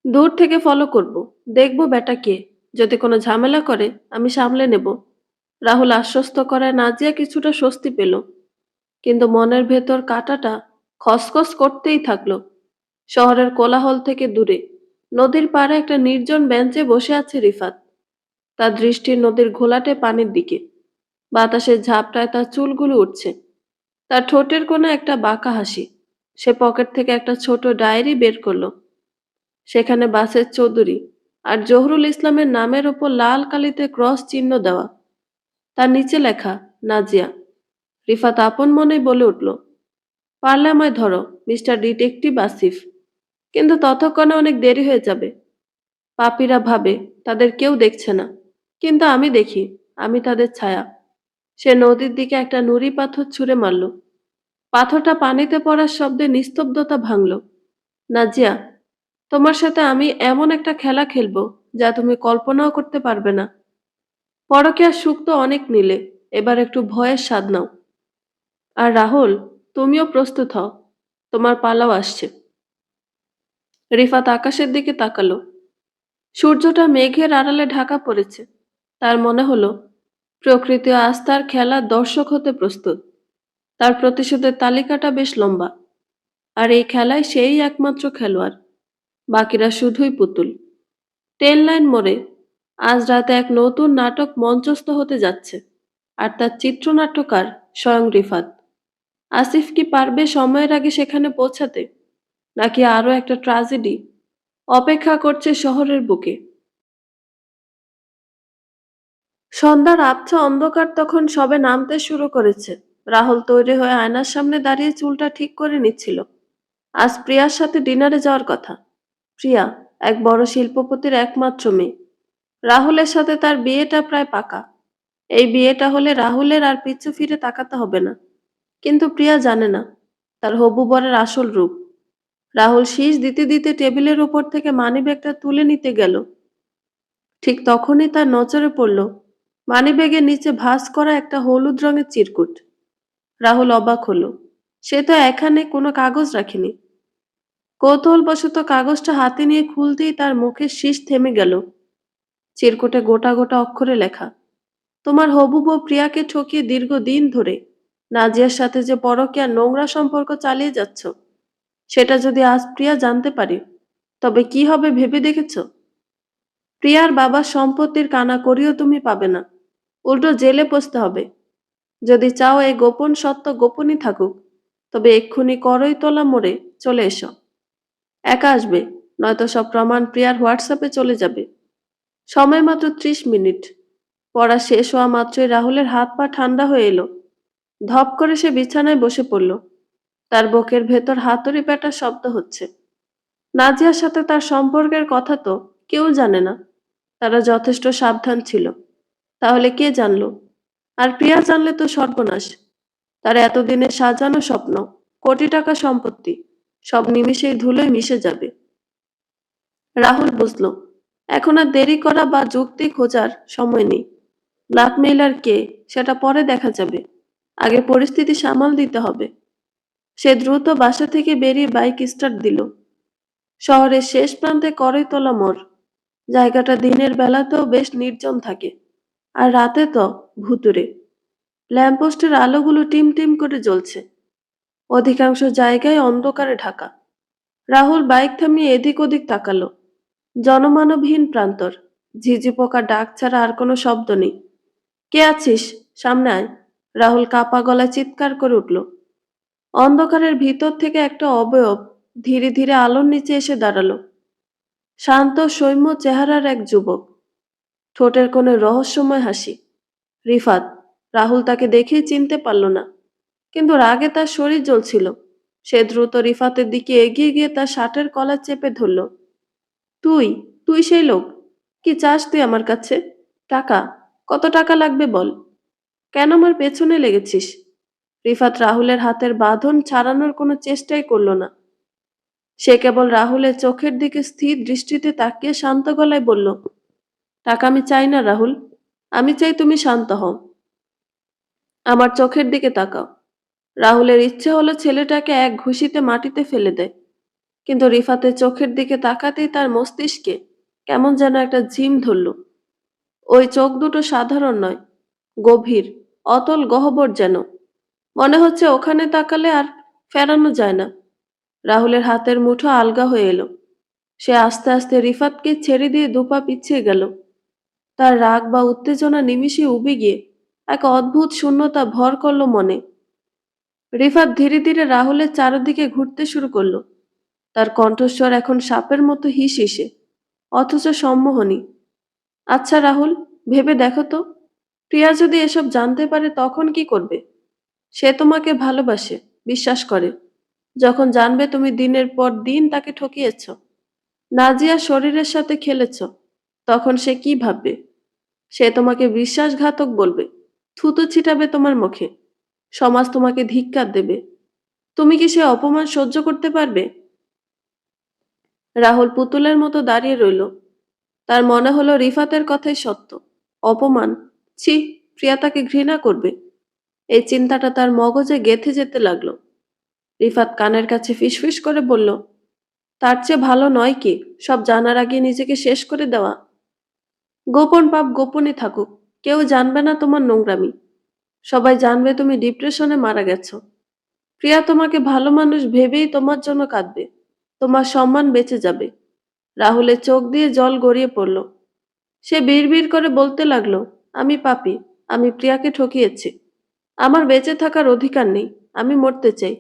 দূর থেকে ফলো করব, দেখবো বেটা কে। যদি কোনো ঝামেলা করে আমি সামলে নেব। রাহুল আশ্বস্ত করায় নাজিয়া কিছুটা স্বস্তি পেল, কিন্তু মনের ভেতর কাঁটাটা খসখস করতেই থাকলো। শহরের কোলাহল থেকে দূরে নদীর পাড়ে একটা নির্জন বেঞ্চে বসে আছে রিফাত। তার দৃষ্টি নদীর ঘোলাটে পানির দিকে। বাতাসের ঝাপটায় তার চুলগুলো উঠছে। তার ঠোঁটের কোণে একটা বাঁকা হাসি। সে পকেট থেকে একটা ছোট ডায়েরি বের করলো। সেখানে বাসের চৌধুরী আর জহুরুল ইসলামের নামের ওপর লাল কালিতে ক্রস চিহ্ন দেওয়া। তার নিচে লেখা, নাজিয়া। রিফাত আপন মনেই বলে উঠল, পারলে আমায় ধরো, মিস্টার ডিটেকটিভ আসিফ। কিন্তু ততক্ষণে অনেক দেরি হয়ে যাবে। পাপীরা ভাবে তাদের কেউ দেখছে না, কিন্তু আমি দেখি, আমি তাদের ছায়া। সে নদীর দিকে একটা নুড়ি পাথর ছুঁড়ে মারল। পাথরটা পানিতে পড়ার শব্দে নিস্তব্ধতা ভাঙল। নাজিয়া, তোমার সাথে আমি এমন একটা খেলা খেলবো যা তুমি কল্পনাও করতে পারবে না। পরকীয়ার সুখ তো অনেক নিলে, এবার একটু ভয়ের স্বাদ নাও। আর রাহুল, তুমিও প্রস্তুত হও, তোমার পালাও আসছে। রিফাত আকাশের দিকে তাকালো। সূর্যটা মেঘের আড়ালে ঢাকা পড়েছে। তার মনে হলো প্রকৃতি আজ তার খেলার দর্শক হতে প্রস্তুত। তার প্রতিশোধের তালিকাটা বেশ লম্বা। আর এই খেলায় সেই একমাত্র খেলোয়াড়, বাকিরা শুধুই পুতুল। 10 লাইন মোড়ে আজ রাতে এক নতুন নাটক মঞ্চস্থ হতে যাচ্ছে, আর তার চিত্রনাট্যকার স্বয়ং রিফাত। আসিফ কি পারবে সময়ের আগে সেখানে পৌঁছাতে, নাকি আরো একটা ট্র্যাজেডি অপেক্ষা করছে শহরের বুকে? সন্ধ্যার আবছা অন্ধকার তখন সবে নামতে শুরু করেছে। রাহুল তৈরি হয়ে আয়নার সামনে দাঁড়িয়ে চুলটা ঠিক করে নিচ্ছিল। আজ প্রিয়ার সাথে ডিনারে যাওয়ার কথা। প্রিয়া এক বড় শিল্পপতির একমাত্র মেয়ে। রাহুলের সাথে তার বিয়েটা প্রায় পাকা। এই বিয়েটা হলে রাহুলের আর পিছু ফিরে তাকাতে হবে না। কিন্তু প্রিয়া জানে না তার হবু বরের আসল রূপ। রাহুল শীষ দিতে দিতে টেবিলের উপর থেকে মানিব্যাগটা তুলে নিতে গেল। ঠিক তখনই তার নজরে পড়ল মানিব্যাগের নিচে ভাঁজ করা একটা হলুদ রঙের চিরকুট। রাহুল অবাক হলো। সে তো এখানে কোনো কাগজ রাখেনি। কৌতূহলবশত কাগজটা হাতে নিয়ে খুলতেই তার মুখের শীষ থেমে গেল। চিরকুটে গোটা গোটা অক্ষরে লেখা, তোমার হবু বউ প্রিয়াকে ঠকিয়ে দীর্ঘদিন ধরে নাজিয়ার সাথে যে পরকীয়া নোংরা সম্পর্ক চালিয়ে যাচ্ছ, সেটা যদি আজ প্রিয়া জানতে পারে, তবে কি হবে ভেবে দেখেছ? প্রিয়ার বাবার সম্পত্তির কানা করিও তুমি পাবে না, উল্টো জেলে পচতে হবে। যদি চাও এই গোপন সত্য গোপনই থাকুক, তবে এক্ষুনি করইতলা মোড়ে চলে এসো। একা আসবে, নয়তো সব প্রমাণ প্রিয়ার হোয়াটসঅ্যাপে চলে যাবে। সময় মাত্র 30 মিনিট। পড়া শেষ হওয়া মাত্রই রাহুলের হাত পা ঠান্ডা হয়ে এলো। ধপ করে সে বিছানায় বসে পড়ল। তার বুকের ভেতর হাতুড়ি পেটার শব্দ হচ্ছে। নাজিয়ার সাথে তার সম্পর্কের কথা তো কেউ জানে না। তারা যথেষ্ট সাবধান ছিল। তাহলে কে জানলো? আর প্রিয়া জানলে তো সর্বনাশ। তার এতদিনের সাজানো স্বপ্ন, কোটি টাকা সম্পত্তি, সব নিমিষেই ধুলোয় মিশে যাবে। রাহুল বুঝল, এখন আর দেরি করা বা যুক্তি খোঁজার সময় নেই। ব্ল্যাকমেইলার কে সেটা পরে দেখা যাবে, আগে পরিস্থিতি সামাল দিতে হবে। সে দ্রুত বাসা থেকে বেরিয়ে বাইক স্টার্ট দিল। শহরের শেষ প্রান্তে করইতলা মোড়। জায়গাটা দিনের বেলাতেও বেশ নির্জন থাকে, আর রাতে তো ভুতুড়ে। ল্যাম্পপোস্টের আলোগুলো টিম টিম করে জ্বলছে। অধিকাংশ জায়গায় অন্ধকারে ঢাকা। রাহুল বাইক থামিয়ে এদিক ওদিক তাকালো। জনমানবহীন প্রান্তর। ঝিঝি পোকার ডাক ছাড়া আর কোনো শব্দ নেই। কে আছিস? সামনে আয়। রাহুল কাপা গলায় চিৎকার করে উঠল। অন্ধকারের ভিতর থেকে একটা অবয়ব ধীরে ধীরে আলোর নিচে এসে দাঁড়ালো। শান্ত সৌম্য চেহারার এক যুবক, ঠোঁটের কোণে রহস্যময় হাসি। রিফাত। রাহুল তাকে দেখেই চিনতে পারল না, কিন্তু রাগে তার শরীর জ্বলছিল। সে দ্রুত রিফাতের দিকে এগিয়ে গিয়ে তার শার্টের কলার চেপে ধরল। তুই তুই সেই লোক? কি চাস তুই আমার কাছে? টাকা? কত টাকা লাগবে বল। কেন আমার পেছনে লেগেছিস? রিফাত রাহুলের হাতের বাঁধন ছাড়ানোর কোনো চেষ্টাই করল না। সে কেবল রাহুলের চোখের দিকে স্থির দৃষ্টিতে তাকিয়ে শান্ত গলায় বলল, টাকা আমি চাই না রাহুল। আমি চাই তুমি শান্ত হও। আমার চোখের দিকে তাকাও। রাহুলের ইচ্ছে হলো ছেলেটাকে এক ঘুষিতে মাটিতে ফেলে দেয়, কিন্তু রিফাতের চোখের দিকে তাকাতেই তার মস্তিষ্কে কেমন যেন একটা ঝিম ধরল। ওই চোখ দুটো সাধারণ নয়, গভীর, অতল গহ্বর যেন। মনে হচ্ছে ওখানে তাকালে আর ফেরানো যায় না। রাহুলের হাতের মুঠো আলগা হয়ে এলো। সে আস্তে আস্তে রিফাতকে ছেড়ে দিয়ে দুপা পিছিয়ে গেল। তার রাগ বা উত্তেজনা নিমিষে উবে গিয়ে এক অদ্ভুত শূন্যতা ভর করল মনে। রিফাত ধীরে ধীরে রাহুলের চারদিকে ঘুরতে শুরু করলো। তার কণ্ঠস্বর এখন সাপের মতো হিসহিসে, অথচ সম্মোহনী। আচ্ছা রাহুল, ভেবে দেখো তো, প্রিয়া যদি এসব জানতে পারে তখন কি করবে? সে তোমাকে ভালোবাসে, বিশ্বাস করে। যখন জানবে তুমি দিনের পর দিন তাকে ঠকিয়েছ, নাজিয়া শরীরের সাথে খেলেছ, তখন সে কি ভাববে? সে তোমাকে বিশ্বাসঘাতক বলবে, থুতু ছিটাবে তোমার মুখে, সমাজ তোমাকে ধিক্কার দেবে। তুমি কি সে অপমান সহ্য করতে পারবে? রাহুল পুতুলের মতো দাঁড়িয়ে রইল। তার মনে হলো রিফাতের কথাই সত্য। অপমান? ছি, প্রিয়া তাকে ঘৃণা করবে। এই চিন্তাটা তার মগজে গেঁথে যেতে লাগলো। রিফাত কানের কাছে ফিসফিস করে বলল, তার চেয়ে ভালো নয় কি সব জানার আগে নিজেকে শেষ করে দেওয়া? গোপন পাপ গোপনই থাকুক, কেউ জানবে না তোমার নোংরামি। সবাই জানবে তুমি ডিপ্রেশনে মারা গেছো। প্রিয়া তোমাকে ভালো মানুষ ভেবেই তোমার জন্য কাঁদবে। তোমার সম্মান বেঁচে যাবে। রাহুলের চোখ দিয়ে জল গড়িয়ে পড়ল। সে বিড়বিড় করে বলতে লাগলো, আমি পাপী, আমি প্রিয়াকে ঠকিয়েছি। আমার বেঁচে থাকার অধিকার নেই। আমি মরতে চাই।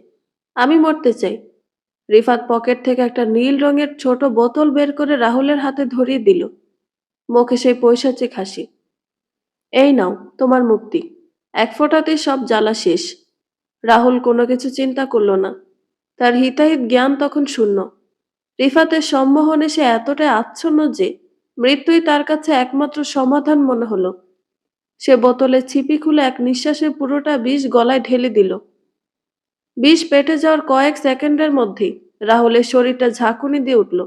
আমি মরতে চাই। রিফাত পকেট থেকে একটা নীল রঙের ছোট বোতল বের করে রাহুলের হাতে ধরিয়ে দিল। মুখে সেই পৈশাচিক হাসি। এই নাও তোমার মুক্তি। এক ফোঁটাতেই সব জ্বালা শেষ। রাহুল কোনো কিছু চিন্তা করল না। তার হিতাহিত জ্ঞান তখন শূন্য। রিফাতের সম্মোহনে সে এতটাই আচ্ছন্ন যে মৃত্যুই তার কাছে একমাত্র সমাধান মনে হলো। সে বোতলের ছিপি খুলে এক নিঃশ্বাসে পুরোটা বিষ গলায় ঢেলে দিল। বিষ পেটে যাওয়ার কয়েক সেকেন্ডের মধ্যেই রাহুলের শরীরটা ঝাঁকুনি দিয়ে উঠল।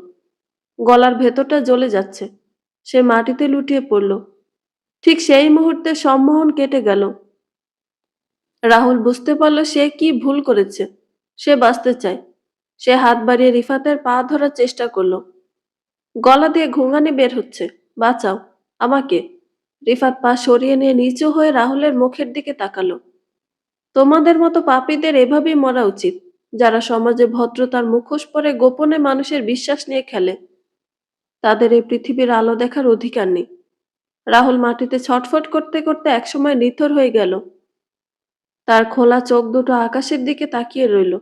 গলার ভেতরটা জ্বলে যাচ্ছে। সে মাটিতে লুটিয়ে পড়ল। ঠিক সেই মুহূর্তে সম্মোহন কেটে গেল। রাহুল বুঝতে পারল সে কি ভুল করেছে। সে বাঁচতে চায়। সে হাত বাড়িয়ে রিফাতের পা ধরার চেষ্টা করলো। গলা দিয়ে ঘুঙানি বের হচ্ছে। বাঁচাও আমাকে। রিফাত পা সরিয়ে নিয়ে নিচু হয়ে রাহুলের মুখের দিকে তাকালো। তোমাদের মতো পাপীদের এভাবেই মরা উচিত, যারা সমাজে ভদ্রতার মুখোশ পরে গোপনে মানুষের বিশ্বাস নিয়ে খেলে। তাদের এই পৃথিবীর আলো দেখার অধিকার নেই। রাহুল মাটিতে ছটফট করতে করতে একসময় নিথর হয়ে গেল। তার খোলা চোখ দুটো আকাশের দিকে তাকিয়ে রইল,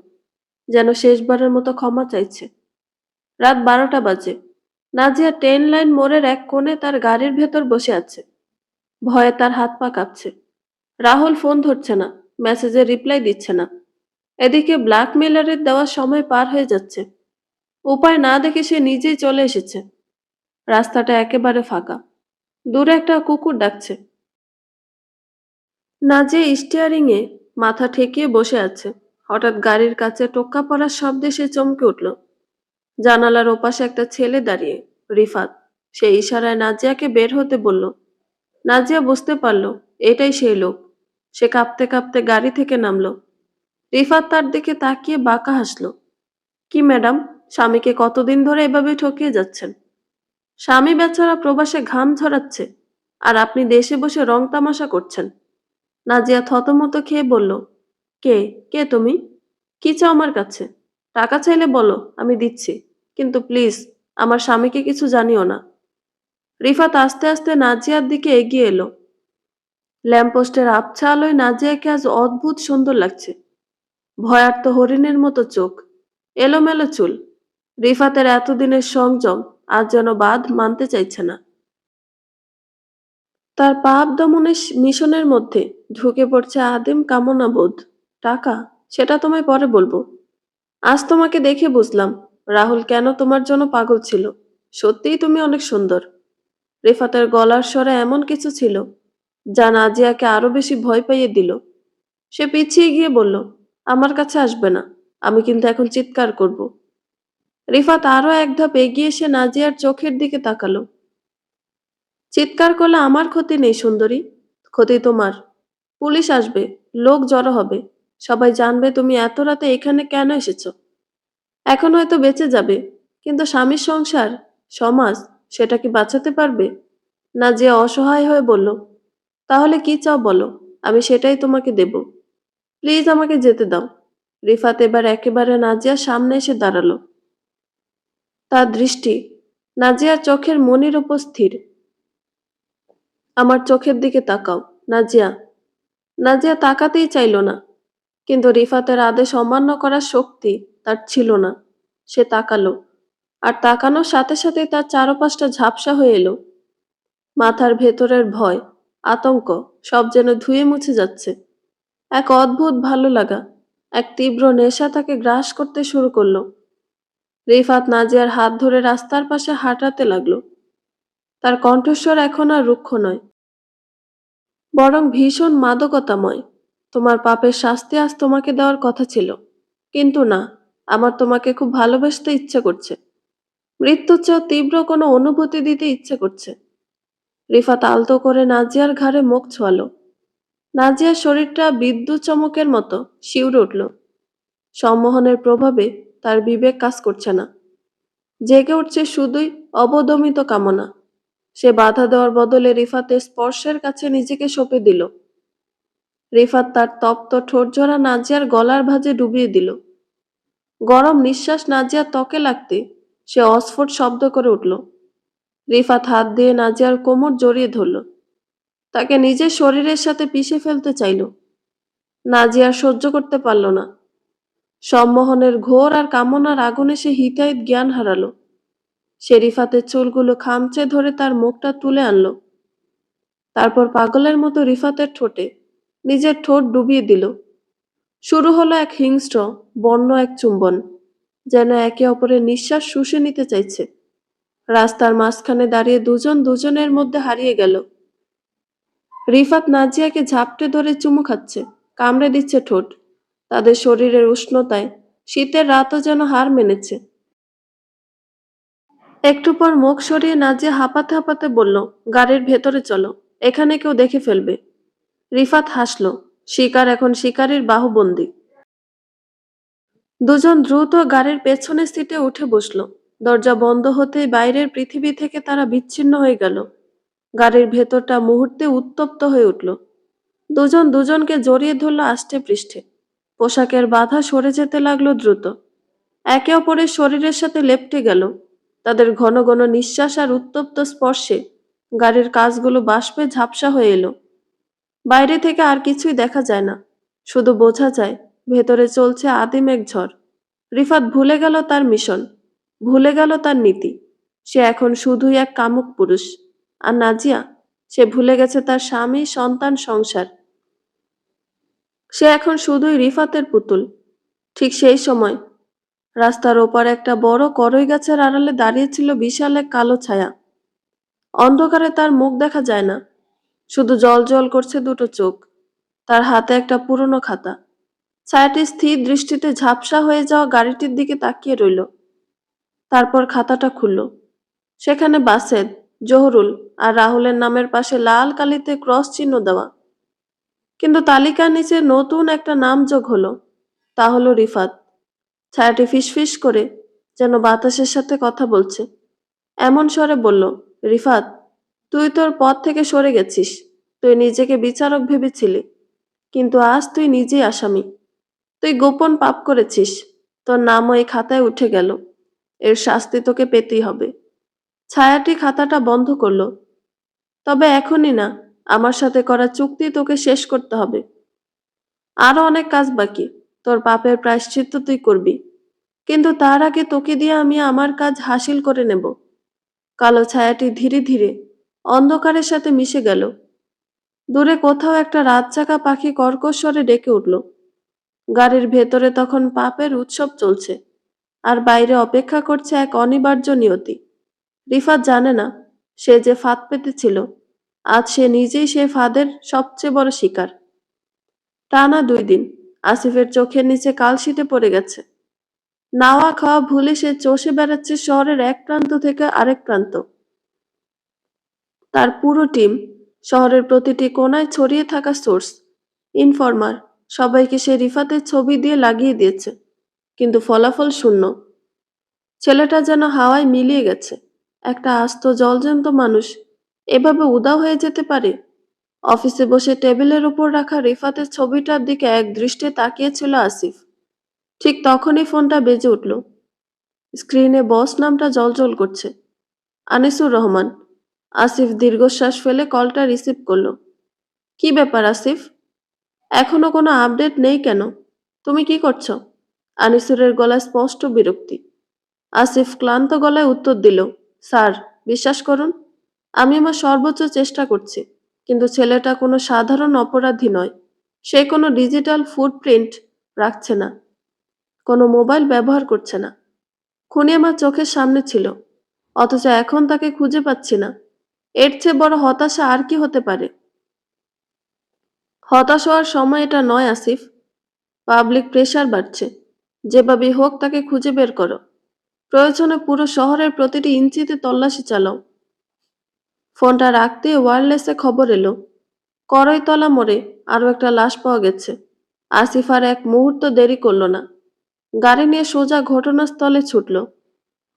যেন শেষবারের মতো ক্ষমা চাইছে। রাত 12টা বাজে। নাজিয়া ট্রেন লাইন মোড়ের এক কোণে তার গাড়ির ভেতর বসে আছে। ভয়ে তার হাত পা কাঁপছে। রাহুল ফোন ধরছে না। মেসেজের রিপ্লাই দিচ্ছে না। এদিকে ব্ল্যাকমেলারের দেওয়া সময় পার হয়ে যাচ্ছে। উপায় না দেখে সে নিজেই চলে এসেছে। রাস্তাটা একেবারে ফাঁকা। দূরে একটা কুকুর ডাকছে। নাজিয়া স্টিয়ারিং এ মাথা ঠেকিয়ে বসে আছে। হঠাৎ গাড়ির কাছে টোক্কা পড়ার শব্দে সে চমকে উঠল। জানালার ওপাশে একটা ছেলে দাঁড়িয়ে, রিফাত। সে ইশারায় নাজিয়াকে বের হতে বলল। নাজিয়া বুঝতে পারল এটাই সেই লোক। সে কাঁপতে কাঁপতে গাড়ি থেকে নামলো। রিফাত তার দিকে তাকিয়ে বাঁকা হাসলো। কি ম্যাডাম, স্বামীকে কতদিন ধরে এভাবে ঠকিয়ে যাচ্ছেন? স্বামী বেচারা প্রবাসে ঘাম ঝরাচ্ছে, আর আপনি দেশে বসে রং তামাশা করছেন। নাজিয়া থতমত খেয়ে বলল, কে কে তুমি? কি চাও আমার কাছে? টাকা চাইলে বলো, আমি দিচ্ছি, কিন্তু প্লিজ আমার স্বামীকে কিছু জানিও না। রিফাত আস্তে আস্তে নাজিয়ার দিকে এগিয়ে এলো। ল্যাম্পপোস্টের আবছা আলোয় নাজিয়াকে আজ অদ্ভুত সুন্দর লাগছে। ভয়ার্ত হরিণের মতো চোখ, এলোমেলো চুল। রিফাতের এতদিনের সংযম আজ যেন বাঁধ মানতে চাইছে না। তার পাপ দমনের মিশনের মধ্যে ঢুকে পড়ছে আদিম কামনা বোধ। টাকা, সেটা তোমায় পরে বলবো। আজ তোমাকে দেখে বুঝলাম রাহুল কেন তোমার জন্য পাগল ছিল। সত্যিই তুমি অনেক সুন্দর। রিফাতের গলার স্বরে এমন কিছু ছিল যা নাজিয়াকে আরো বেশি ভয় পাইয়ে দিল। সে পিছিয়ে গিয়ে বলল, আমার কাছে আসবে না, আমি কিন্তু এখন চিৎকার করব। রিফাত আরো এক ধাপ এগিয়ে এসে নাজিয়ার চোখের দিকে তাকালো। চিৎকার করলে আমার ক্ষতি নেই সুন্দরী, ক্ষতি তোমার। পুলিশ আসবে, লোক জড়ো হবে, সবাই জানবে তুমি এত রাতে এখানে কেন এসেছো। এখন হয়তো বেঁচে যাবে, কিন্তু স্বামীর সংসার, সমাজ, সেটা কি বাঁচাতে পারবে? নাজিয়া অসহায় হয়ে বলল, তাহলে কি চাও বলো, আমি সেটাই তোমাকে দেব। প্লিজ আমাকে যেতে দাও। রিফাত এবার একেবারে নাজিয়ার সামনে এসে দাঁড়ালো। তার দৃষ্টি নাজিয়ার চোখের মনির উপর স্থির। আমার চোখের দিকে তাকাও, নাজিয়া। নাজিয়া তাকাতেই চাইল না, কিন্তু রিফাতের আদেশ অমান্য করার শক্তি তার ছিল না। সে তাকালো, আর তাকানোর সাথে সাথে তার চারপাশটা ঝাপসা হয়ে এলো। মাথার ভেতরের ভয়, আতঙ্ক সব যেন ধুয়ে মুছে যাচ্ছে। এক অদ্ভুত ভালো লাগা, এক তীব্র নেশা তাকে গ্রাস করতে শুরু করলো। রিফাত নাজিয়ার হাত ধরে রাস্তার পাশে হাঁটাতে লাগলো। তার কণ্ঠস্বর এখন আর রুক্ষ নয়, বরং ভীষণ মাদকতাময়। তোমার পাপের শাস্তি আজ তোমাকে দেওয়ার কথা ছিল, কিন্তু না, আমার তোমাকে খুব ভালোবাসতে ইচ্ছে করছে। মৃত্যুর চেয়েও তীব্র কোনো অনুভূতি দিতে ইচ্ছে করছে। রিফাত আলতো করে নাজিয়ার ঘাড়ে মুখ ছোঁয়ালো। নাজিয়ার শরীরটা বিদ্যুৎ চমকের মতো শিউরে উঠল। সম্মোহনের প্রভাবে তার বিবেক কাজ করছে না, জেগে উঠছে শুধুই অবদমিত কামনা। সে বাধা দেওয়ার বদলে রিফাতের স্পর্শের কাছে নিজেকে সঁপে দিল। রিফাত তার তপ্ত ঠোঁটজোড়া নাজিয়ার গলার ভাঁজে ডুবিয়ে দিল। গরম নিঃশ্বাস নাজিয়ার ত্বকে লাগতে সে অস্ফুট শব্দ করে উঠল। রিফাত হাত দিয়ে নাজিয়ার কোমর জড়িয়ে ধরল, তাকে নিজের শরীরের সাথে পিষে ফেলতে চাইল। নাজিয়া সহ্য করতে পারল না। সম্মোহনের ঘোর আর কামনার আগুনে সে হিতাহিত জ্ঞান হারালো। সে রিফাতের চুলগুলো খামচে ধরে তার মুখটা তুলে আনলো। তারপর পাগলের মতো রিফাতের ঠোঁটে নিজের ঠোঁট ডুবিয়ে দিল। শুরু হলো এক হিংস্র, বন্য এক চুম্বন, যেন একে অপরের নিঃশ্বাস শুষে নিতে চাইছে। রাস্তার মাঝখানে দাঁড়িয়ে দুজন দুজনের মধ্যে হারিয়ে গেল। রিফাত নাজিয়াকে ঝাপটে ধরে চুমু খাচ্ছে, কামড়ে দিচ্ছে ঠোঁট। তাদের শরীরের উষ্ণতায় শীতের রাতও যেন হার মেনেছে। একটু পর মুখ সরিয়ে নাজিয়া হাঁপাতে হাঁপাতে বলল, গাড়ির ভেতরে চলো, এখানে কেউ দেখে ফেলবে। রিফাত হাসল। শিকার এখন শিকারীর বাহুবন্দী। দুজন দ্রুত গাড়ির পেছনের সিটে উঠে বসলো। দরজা বন্ধ হতেই বাইরের পৃথিবী থেকে তারা বিচ্ছিন্ন হয়ে গেল। গাড়ির ভেতরটা মুহূর্তে উত্তপ্ত হয়ে উঠল। দুজন দুজনকে জড়িয়ে ধরল আষ্টে পৃষ্ঠে। পোশাকের বাধা সরে যেতে লাগলো দ্রুত। একে অপরের শরীরের সাথে লেপ্টে গেল। তাদের ঘন ঘন নিঃশ্বাস আর উত্তপ্ত স্পর্শে গাড়ির কাঁচগুলো বাষ্পে ঝাপসা হয়ে এলো। বাইরে থেকে আর কিছুই দেখা যায় না, শুধু বোঝা যায় ভেতরে চলছে আদিম এক ঝড়। রিফাত ভুলে গেল তার মিশন, ভুলে গেল তার নীতি। সে এখন শুধুই এক কামুক পুরুষ। আর নাজিয়া, সে ভুলে গেছে তার স্বামী, সন্তান, সংসার। সে এখন শুধুই রিফাতের পুতুল। ঠিক সেই সময় রাস্তার ওপারে একটা বড় কড়ই গাছের আড়ালে দাঁড়িয়েছিল বিশাল এক কালো ছায়া। অন্ধকারে তার মুখ দেখা যায় না, শুধু জ্বলজ্বল করছে দুটো চোখ। তার হাতে একটা পুরনো খাতা। ছায়াটি স্থির দৃষ্টিতে ঝাপসা হয়ে যাওয়া গাড়িটির দিকে তাকিয়ে রইল। তারপর খাতাটা খুলল। সেখানে বাসেদ, জহুরুল আর রাহুলের নামের পাশে লাল কালিতে ক্রস চিহ্ন দেওয়া। কিন্তু তালিকার নিচে নতুন একটা নাম যোগ হলো। তা হলো রিফাত। ছায়াটি ফিসফিস করে, যেন বাতাসের সাথে কথা বলছে, এমন স্বরে বলল, রিফাত, তুই তোর পথ থেকে সরে গেছিস। তুই নিজেকে বিচারক ভেবেছিলি, কিন্তু আজ তুই নিজেই আসামি। তুই গোপন পাপ করেছিস, তোর নামও এই খাতায় উঠে গেল। এর শাস্তি তোকে পেতেই হবে। ছায়াটি খাতাটা বন্ধ করলো। তবে এখনই না, আমার সাথে করা চুক্তি তোকে শেষ করতে হবে। আরো অনেক কাজ বাকি। তোর পাপের প্রায়শ্চিত্ত তুই করবি, কিন্তু তার আগে তোকে দিয়ে আমি আমার কাজ হাসিল করে নেব। কালো ছায়াটি ধীরে ধীরে অন্ধকারের সাথে মিশে গেল। দূরে কোথাও একটা রাতজাগা পাখি কর্কশ স্বরে ডেকে উঠল। গাড়ির ভেতরে তখন পাপের উৎসব চলছে, আর বাইরে অপেক্ষা করছে এক অনিবার্য নিয়তি। রিফাত জানে না, সে যে ফাঁদ পেতেছিল, আজ সে নিজেই সে ফাঁদের সবচেয়ে বড় শিকার। টানা 2 দিন আসিফের চোখের নিচে কালশিটে পড়ে গেছে। নাওয়া খাওয়া ভুলে সে চষে বেড়াচ্ছে শহরের এক প্রান্ত থেকে আরেক প্রান্ত। তার পুরো টিম, শহরের প্রতিটি কোণায় ছড়িয়ে থাকা সোর্স, ইনফরমার, সবাইকে সে রিফাতের ছবি দিয়ে লাগিয়ে দিয়েছে, কিন্তু ফলাফল শূন্য। ছেলেটা যেন হাওয়ায় মিলিয়ে গেছে। একটা আস্ত জলজ্যান্ত মানুষ এভাবে উধাও হয়ে যেতে পারে? অফিসে বসে টেবিলের উপর রাখা রিফাতের ছবিটার দিকে এক দৃষ্টে তাকিয়েছিল আসিফ। ঠিক তখনই ফোনটা বেজে উঠল। স্ক্রিনে বস নামটা জ্বলজ্বল করছে। আনিসুর রহমান। আসিফ দীর্ঘশ্বাস ফেলে কলটা রিসিভ করলো। কি ব্যাপার আসিফ? এখনো কোনো আপডেট নেই কেন? তুমি কি করছো? আনিসুরের গলায় স্পষ্ট বিরক্তি। আসিফ ক্লান্ত গলায় উত্তর দিল, স্যার, বিশ্বাস করুন, আমি আমার সর্বোচ্চ চেষ্টা করছি, কিন্তু ছেলেটা কোনো সাধারণ অপরাধী নয়। সে কোনো ডিজিটাল ফুটপ্রিন্ট রাখছে না, কোনো মোবাইল ব্যবহার করছে না। খুনি আমার চোখের সামনে ছিল, অথচ এখন তাকে খুঁজে পাচ্ছি না। এর চেয়ে বড় হতাশা আর কি হতে পারে? হতাশ হওয়ার সময় এটা নয় আসিফ। পাবলিক প্রেশার বাড়ছে। যেভাবেই হোক তাকে খুঁজে বের করো। প্রয়োজনে পুরো শহরের প্রতিটি ইঞ্চিতে তল্লাশি চালাও। ফোনটা রাখতে ওয়্যারলেসে খবর এলো, করইতলা মোড়ে আরো একটা লাশ পাওয়া গেছে। আসিফ আর এক মুহূর্ত দেরি করল না। গাড়ি নিয়ে সোজা ঘটনাস্থলে ছুটল।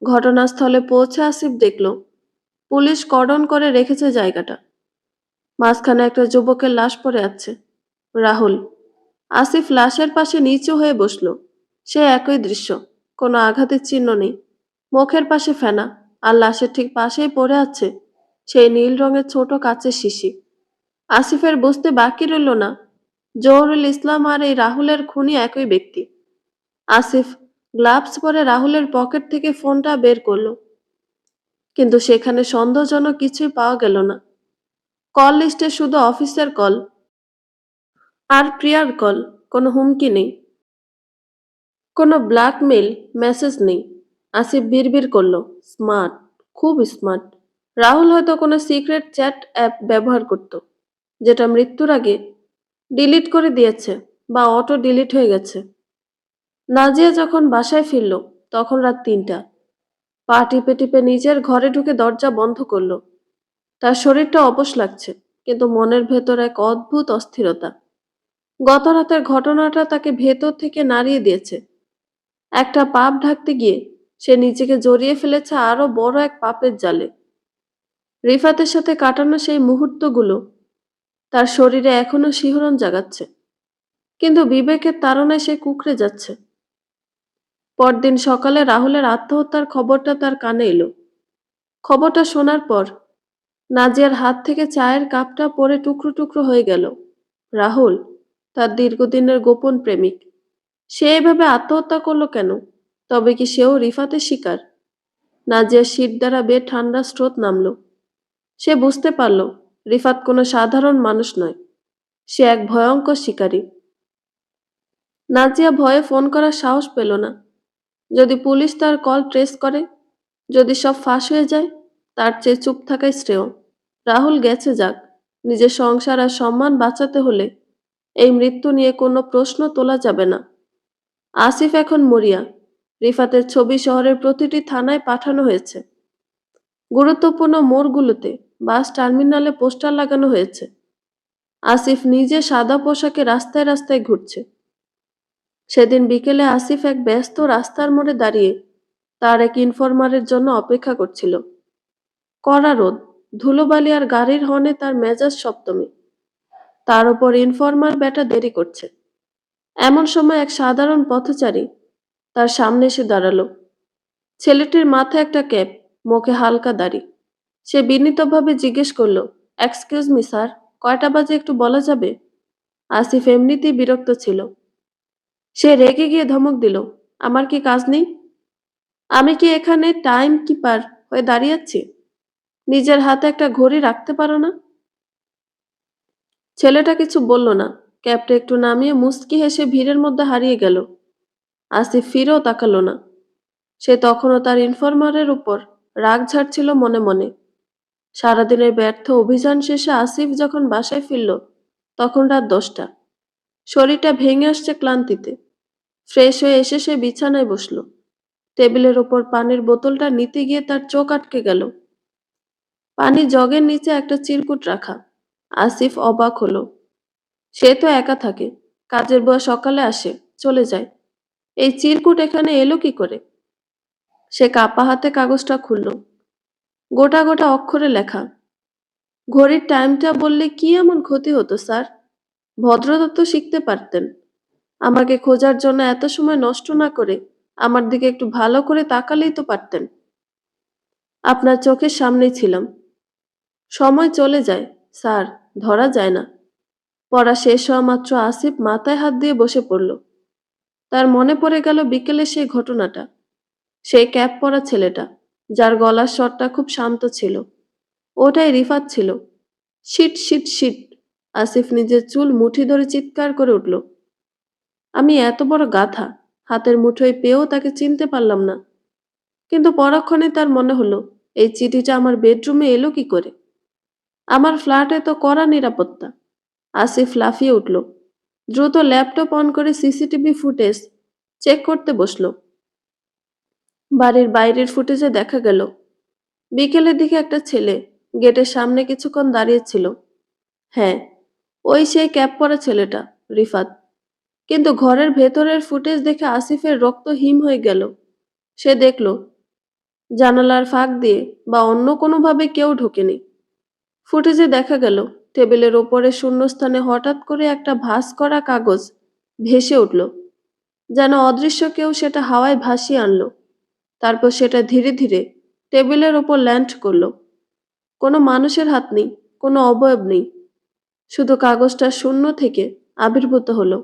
ঘটনাস্থলে পৌঁছে আসিফ দেখল পুলিশ কর্ডন করে রেখেছে জায়গাটা। মাঝখানে একটা যুবকের লাশ পড়ে আছে, রাহুল। আসিফ লাশের পাশে নিচু হয়ে বসল। সে একই দৃশ্য, কোনো আঘাতের চিহ্ন নেই, মুখের পাশে ফেনা, আর লাশের ঠিক পাশেই পড়ে আছে সেই নীল রঙের ছোট কাচের শিশি। আসিফের বুঝতে বাকি রইল না, জহুরুল ইসলাম আর এই রাহুলের খুনি একই ব্যক্তি। আসিফ গ্লাভস পরে রাহুলের পকেট থেকে ফোনটা বের করলো, কিন্তু সেখানে সন্দেহজনক কিছুই পাওয়া গেল না। কল লিস্টে শুধু অফিসের কল আর প্রিয়ার কল, কোনো হুমকি নেই, কোনো ব্ল্যাকমেইল মেসেজ নেই। আসিফ বিড়বিড় করলো, স্মার্ট, খুব স্মার্ট। রাহুল হয়তো কোনো সিক্রেট চ্যাট অ্যাপ ব্যবহার করত, যেটা মৃত্যুর আগে ডিলিট করে দিয়েছে বা অটো ডিলিট হয়ে গেছে। নাজিয়া যখন বাসায় ফিরল তখন রাত 3টা। পা টিপে টিপে নিজের ঘরে ঢুকে দরজা বন্ধ করলো। তার শরীরটা অবশ লাগছে, কিন্তু মনের ভেতর এক অদ্ভুত অস্থিরতা। গত রাতের ঘটনাটা তাকে ভেতর থেকে নাড়িয়ে দিয়েছে। একটা পাপ ঢাকতে গিয়ে সে নিজেকে জড়িয়ে ফেলেছে আরো বড় এক পাপের জালে। রিফাতের সাথে কাটানো সেই মুহূর্তগুলো তার শরীরে এখনো শিহরণ জাগাচ্ছে, কিন্তু বিবেকের তাড়নায় সে কুঁকড়ে যাচ্ছে। পরদিন সকালে রাহুলের আত্মহত্যার খবরটা তার কানে এলো। খবরটা শোনার পর নাজিয়ার হাত থেকে চায়ের কাপটা পড়ে টুকরো টুকরো হয়ে গেল। রাহুল, তার দীর্ঘদিনের গোপন প্রেমিক, সে এভাবে আত্মহত্যা করলো কেন? তবে কি সেও রিফাতের শিকার? নাজিয়ার শির দ্বারা বেয়ে ঠান্ডা স্রোত নামল। সে বুঝতে পারল রিফাত কোনো সাধারণ মানুষ নয়, সে এক ভয়ঙ্কর শিকারী। নাজিয়া ভয়ে ফোন করার সাহস পেল না। যদি পুলিশ তার কল ট্রেস করে, যদি সব ফাঁস হয়ে যায়, তার চেয়ে চুপ থাকাই শ্রেয়। রাহুল গেছে যাক, নিজের সংসার আর সম্মান বাঁচাতে হলে এই মৃত্যু নিয়ে কোনো প্রশ্ন তোলা যাবে না। আসিফ এখন মরিয়া। রিফাতের ছবি শহরের প্রতিটি থানায় পাঠানো হয়েছে। গুরুত্বপূর্ণ মোড়গুলোতে, বাস টার্মিনালে পোস্টার লাগানো হয়েছে। আসিফ নিজে সাদা পোশাকে রাস্তায় রাস্তায় ঘুরছে। সেদিন বিকেলে আসিফ এক ব্যস্ত রাস্তার মোড়ে দাঁড়িয়ে তার এক ইনফরমারের জন্য অপেক্ষা করছিল। কড়া রোদ, ধুলোবালি আর গাড়ির হর্নে তার মেজাজ সপ্তমী। তার উপর ইনফরমার বেটা দেরি করছে। এমন সময় এক সাধারণ পথচারী তার সামনে এসে দাঁড়ালো। ছেলেটির মাথায় একটা ক্যাপ, মুখে হালকা দাড়ি। সে বিনীতভাবে জিজ্ঞেস করলো, এক্সকিউজ মি স্যার, কয়টা বাজে একটু বলা যাবে? আসিফ এমনিতেই বিরক্ত ছিল। সে রেগে গিয়ে ধমক দিল, আমার কি কাজ নেই? আমি কি এখানে টাইম কিপার হয়ে দাঁড়িয়ে আছি? নিজের হাতে একটা ঘড়ি রাখতে পারো না? ছেলেটা কিছু বলল না। ক্যাবটা একটু নামিয়ে মুচকি হেসে ভিড়ের মধ্যে হারিয়ে গেল। আসিফ ফিরেও তাকালো না। সে তখনও তার ইনফরমারের উপর রাগ ঝাড়ছিল মনে মনে। সারাদিনের ব্যর্থ অভিযান শেষে আসিফ যখন বাসায় ফিরল, তখন রাত 10টা। শরীরটা ভেঙে আসছে ক্লান্তিতে। ফ্রেশ হয়ে এসে সে বিছানায় বসল। টেবিলের ওপর পানির বোতলটা নিতে গিয়ে তার চোখ আটকে গেল। পানি জগের নিচে একটা চিরকুট রাখা। আসিফ অবাক হলো। সে তো একা থাকে, কাজের বুয়া সকালে আসে, চলে যায়। এই চিরকুট এখানে এলো কি করে? সে কাপা হাতে কাগজটা খুলল। গোটা গোটা অক্ষরে লেখা, ঘড়ির টাইমটা বললে কি এমন ক্ষতি হতো স্যার? ভদ্রতা তো শিখতে পারতেন। আমাকে খোঁজার জন্য এত সময় নষ্ট না করে আমার দিকে একটু ভালো করে তাকালেই তো পারতেন। আপনার চোখের সামনেই ছিলাম। সময় চলে যায় স্যার, ধরা যায় না। পড়া শেষ হওয়া মাত্র আসিফ মাথায় হাত দিয়ে বসে পড়ল। তার মনে পড়ে গেল বিকেলে সেই ঘটনাটা। সেই ক্যাপ পরা ছেলেটা, যার গলার স্বরটা খুব শান্ত ছিল। ওটাই রিফাত ছিল। Shit shit shit! আসিফ নিজের চুল মুঠি ধরে চিৎকার করে উঠল। আমি এত বড় গাধা, হাতের মুঠোয় পেয়েও তাকে চিনতে পারলাম না। কিন্তু পরক্ষণে তার মনে হলো, এই চিঠিটা আমার বেডরুমে এলো কি করে? আমার ফ্ল্যাটে তো কড়া নিরাপত্তা। আসিফ লাফিয়ে উঠল। দ্রুত ল্যাপটপ অন করে সিসিটিভি ফুটেজ চেক করতে বসলো। বাড়ির বাইরের ফুটেজে দেখা গেল, বিকেলের দিকে একটা ছেলে গেটের সামনে কিছুক্ষণ দাঁড়িয়েছিল। হ্যাঁ, ওই সেই ক্যাপ পরা ছেলেটা, রিফাত। কিন্তু ঘরের ভেতরের ফুটেজ দেখে আসিফের রক্ত হিম হয়ে গেল। সে দেখল, জানালার ফাঁক দিয়ে বা অন্য কোনোভাবে কেউ ঢোকেনি। ফুটেজে দেখা গেল, টেবিলের ওপরে শূন্যস্থানে হঠাৎ করে একটা ভাঁজ করা কাগজ ভেসে উঠল, যেন অদৃশ্য কেউ সেটা হাওয়ায় ভাসিয়ে আনলো। তারপর সেটা ধীরে ধীরে টেবিলের ওপর ল্যান্ড করলো। কোনো মানুষের হাত নেই, কোনো অবয়ব নেই, শুধু কাগজটা শূন্য থেকে আবির্ভূত হলো।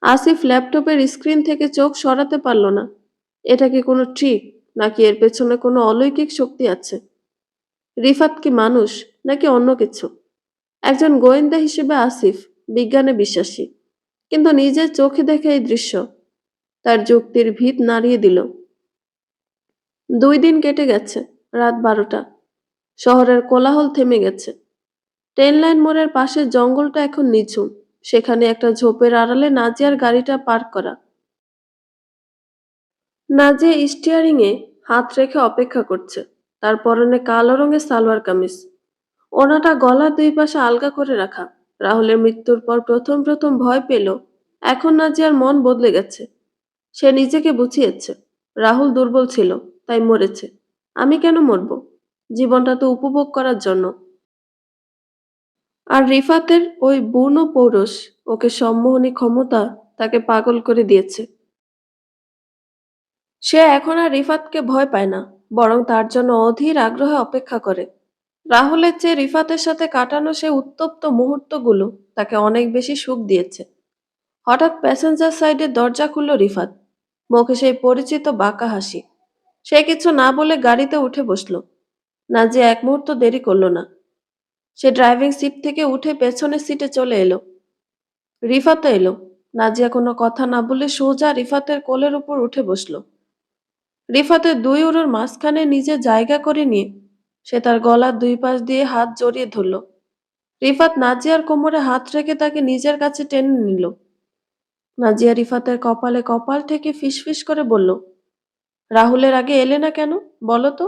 আসিফ ল্যাপটপের স্ক্রিন থেকে চোখ সরাতে পারল না। এটা কি কোনো ট্রিক, নাকি এর পেছনে কোনো অলৌকিক শক্তি আছে? রিফাত কি মানুষ, নাকি অন্য কিছু? একজন গোয়েন্দা হিসেবে আসিফ বিজ্ঞানে বিশ্বাসী, কিন্তু নিজের চোখে দেখা এই দৃশ্য তার যুক্তির ভিত নাড়িয়ে দিল। 2 দিন কেটে গেছে। রাত 12টা। শহরের কোলাহল থেমে গেছে। ট্রেন লাইন মোড়ের পাশের জঙ্গলটা এখন নিঝুম। সেখানে একটা ঝোপের আড়ালে নাজিয়ার গাড়িটা পার্ক করা। নাজিয়া স্টিয়ারিং এ হাত রেখে অপেক্ষা করছে। তার পরনে কালো রঙের সালোয়ার কামিজ, ওড়নাটা গলার 2 পাশে আলগা করে রাখা। রাহুলের মৃত্যুর পর প্রথম প্রথম ভয় পেল। এখন নাজিয়ার মন বদলে গেছে। সে নিজেকে বুঝিয়েছে, রাহুল দুর্বল ছিল, তাই মরেছে। আমি কেন মরব? জীবনটা তো উপভোগ করার জন্য। আর রিফাতের ওই বুনো পৌরুষ, ওকে সম্মোহনী ক্ষমতা তাকে পাগল করে দিয়েছে। সে এখন আর রিফাতকে ভয় পায় না, বরং তার জন্য অধীর আগ্রহে অপেক্ষা করে। রাহুলের চেয়ে রিফাতের সাথে কাটানো সে উত্তপ্ত মুহূর্তগুলো তাকে অনেক বেশি সুখ দিয়েছে। হঠাৎ প্যাসেঞ্জার সাইডের দরজা খুলল রিফাত। মুখে সেই পরিচিত বাঁকা হাসি। সে কিছু না বলে গাড়িতে উঠে বসল। নাজিয়া এক মুহূর্ত দেরি করল না। সে ড্রাইভিং সিট থেকে উঠে পেছনের সিটে চলে এলো। রিফাতও এলো। নাজিয়া কোনো কথা না বলে সোজা রিফাতের কোলের উপর উঠে বসলো। রিফাতের দুই উরুর মাঝখানে নিজে জায়গা করে নিয়ে সে তার গলার দুই পাশ দিয়ে হাত জড়িয়ে ধরল। রিফাত নাজিয়ার কোমরে হাত রেখে তাকে নিজের কাছে টেনে নিল। নাজিয়া রিফাতের কপালে কপাল ঠেকে ফিসফিস করে বলল, রাহুলের আগে এলে না কেন? বলো তো,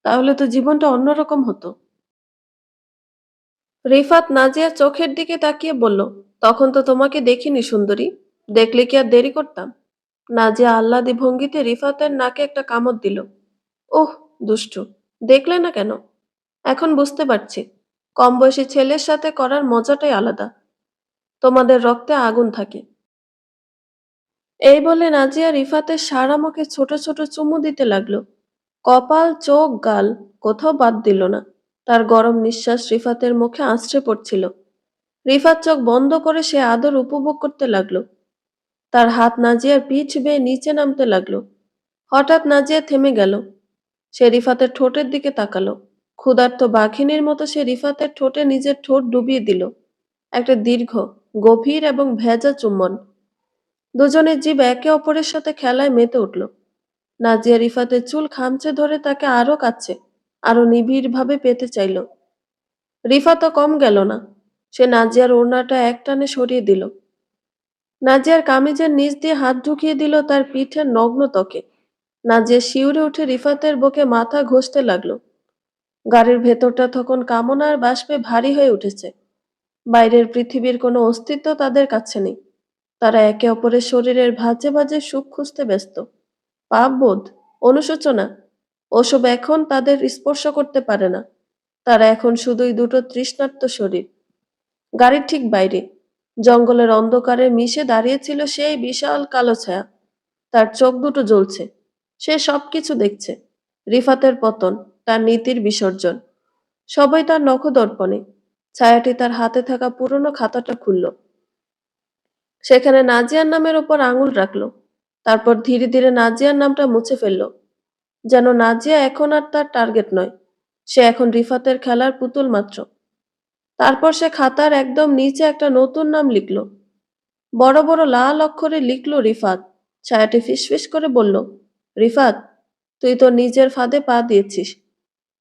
তাহলে তো জীবনটা অন্যরকম হতো। রিফাত নাজিয়ার চোখের দিকে তাকিয়ে বলল, তখন তো তোমাকে দেখিনি সুন্দরী, দেখলে কি আর দেরি করতাম? নাজিয়া আহ্লাদী ভঙ্গিতে রিফাতের নাকে একটা কামড় দিল। ওহ, দুষ্টু, দেখলে না কেন? এখন বুঝতে পারছি, কম বয়সী ছেলের সাথে করার মজাটাই আলাদা। তোমাদের রক্তে আগুন থাকে। এই বলে নাজিয়া রিফাতের সারা মুখে ছোট ছোট চুমু দিতে লাগলো। কপাল, চোখ, গাল কোথাও বাদ দিল না। তার গরম নিঃশ্বাস রিফাতের মুখে আছড়ে পড়ছিল। রিফাত চোখ বন্ধ করে সে আদর উপভোগ করতে লাগলো। তার হাত নাজিয়ার পিঠ বেয়ে নিচে নামতে লাগলো। হঠাৎ নাজিয়া থেমে গেল। সে রিফাতের ঠোঁটের দিকে তাকালো। ক্ষুধার্ত বাঘিনীর মতো সে রিফাতের ঠোঁটে নিজের ঠোঁট ডুবিয়ে দিল। একটা দীর্ঘ, গভীর এবং ভেজা চুম্বন। দুজনের জীব একে অপরের সাথে খেলায় মেতে উঠল। নাজিয়া রিফাতের চুল খামচে ধরে তাকে আরো কাছে, আরো নিবিড়ভাবে পেতে চাইল। রিফাতও কম গেল না। সে নাজিয়ার ওড়নাটা একটানে সরিয়ে দিল। নাজিয়ার কামিজের নিচ দিয়ে হাত ঢুকিয়ে দিল তার পিঠের নগ্ন ত্বকে। নাজিয়া শিউরে উঠে রিফাতের বুকে মাথা ঘষতে লাগলো। গাড়ির ভেতরটা তখন কামনার বাষ্পে ভারী হয়ে উঠেছে। বাইরের পৃথিবীর কোনো অস্তিত্ব তাদের কাছে নেই। তারা একে অপরের শরীরের ভাঁজে ভাঁজে সুখ খুঁজতে ব্যস্ত। পাপবোধ, অনুশোচনা, ওসব এখন তাদের স্পর্শ করতে পারে না। তারা এখন শুধুই দুটো তৃষ্ণার্ত শরীর। গাড়ির ঠিক বাইরে জঙ্গলের অন্ধকারে মিশে দাঁড়িয়েছিল সেই বিশাল কালো ছায়া। তার চোখ দুটো জ্বলছে। সে সবকিছু দেখছে। রিফাতের পতন, তার নীতির বিসর্জন, সবই তার নখদর্পণে। ছায়াটি তার হাতে থাকা পুরনো খাতাটা খুলল। সেখানে নাজিয়ার নামের ওপর আঙুল রাখলো। তারপর ধীরে ধীরে নাজিয়ার নামটা মুছে ফেলল। যেন নাজিয়া এখন আর তার টার্গেট নয়, সে এখন রিফাতের খেলার পুতুল মাত্র। তারপর সে খাতার একদম নিচে একটা নতুন নাম লিখল। বড় বড় লাল অক্ষরে লিখল রিফাত। ছায়াটি ফিসফিস করে বলল, রিফাত, তুই তো নিজের ফাঁদে পা দিয়েছিস।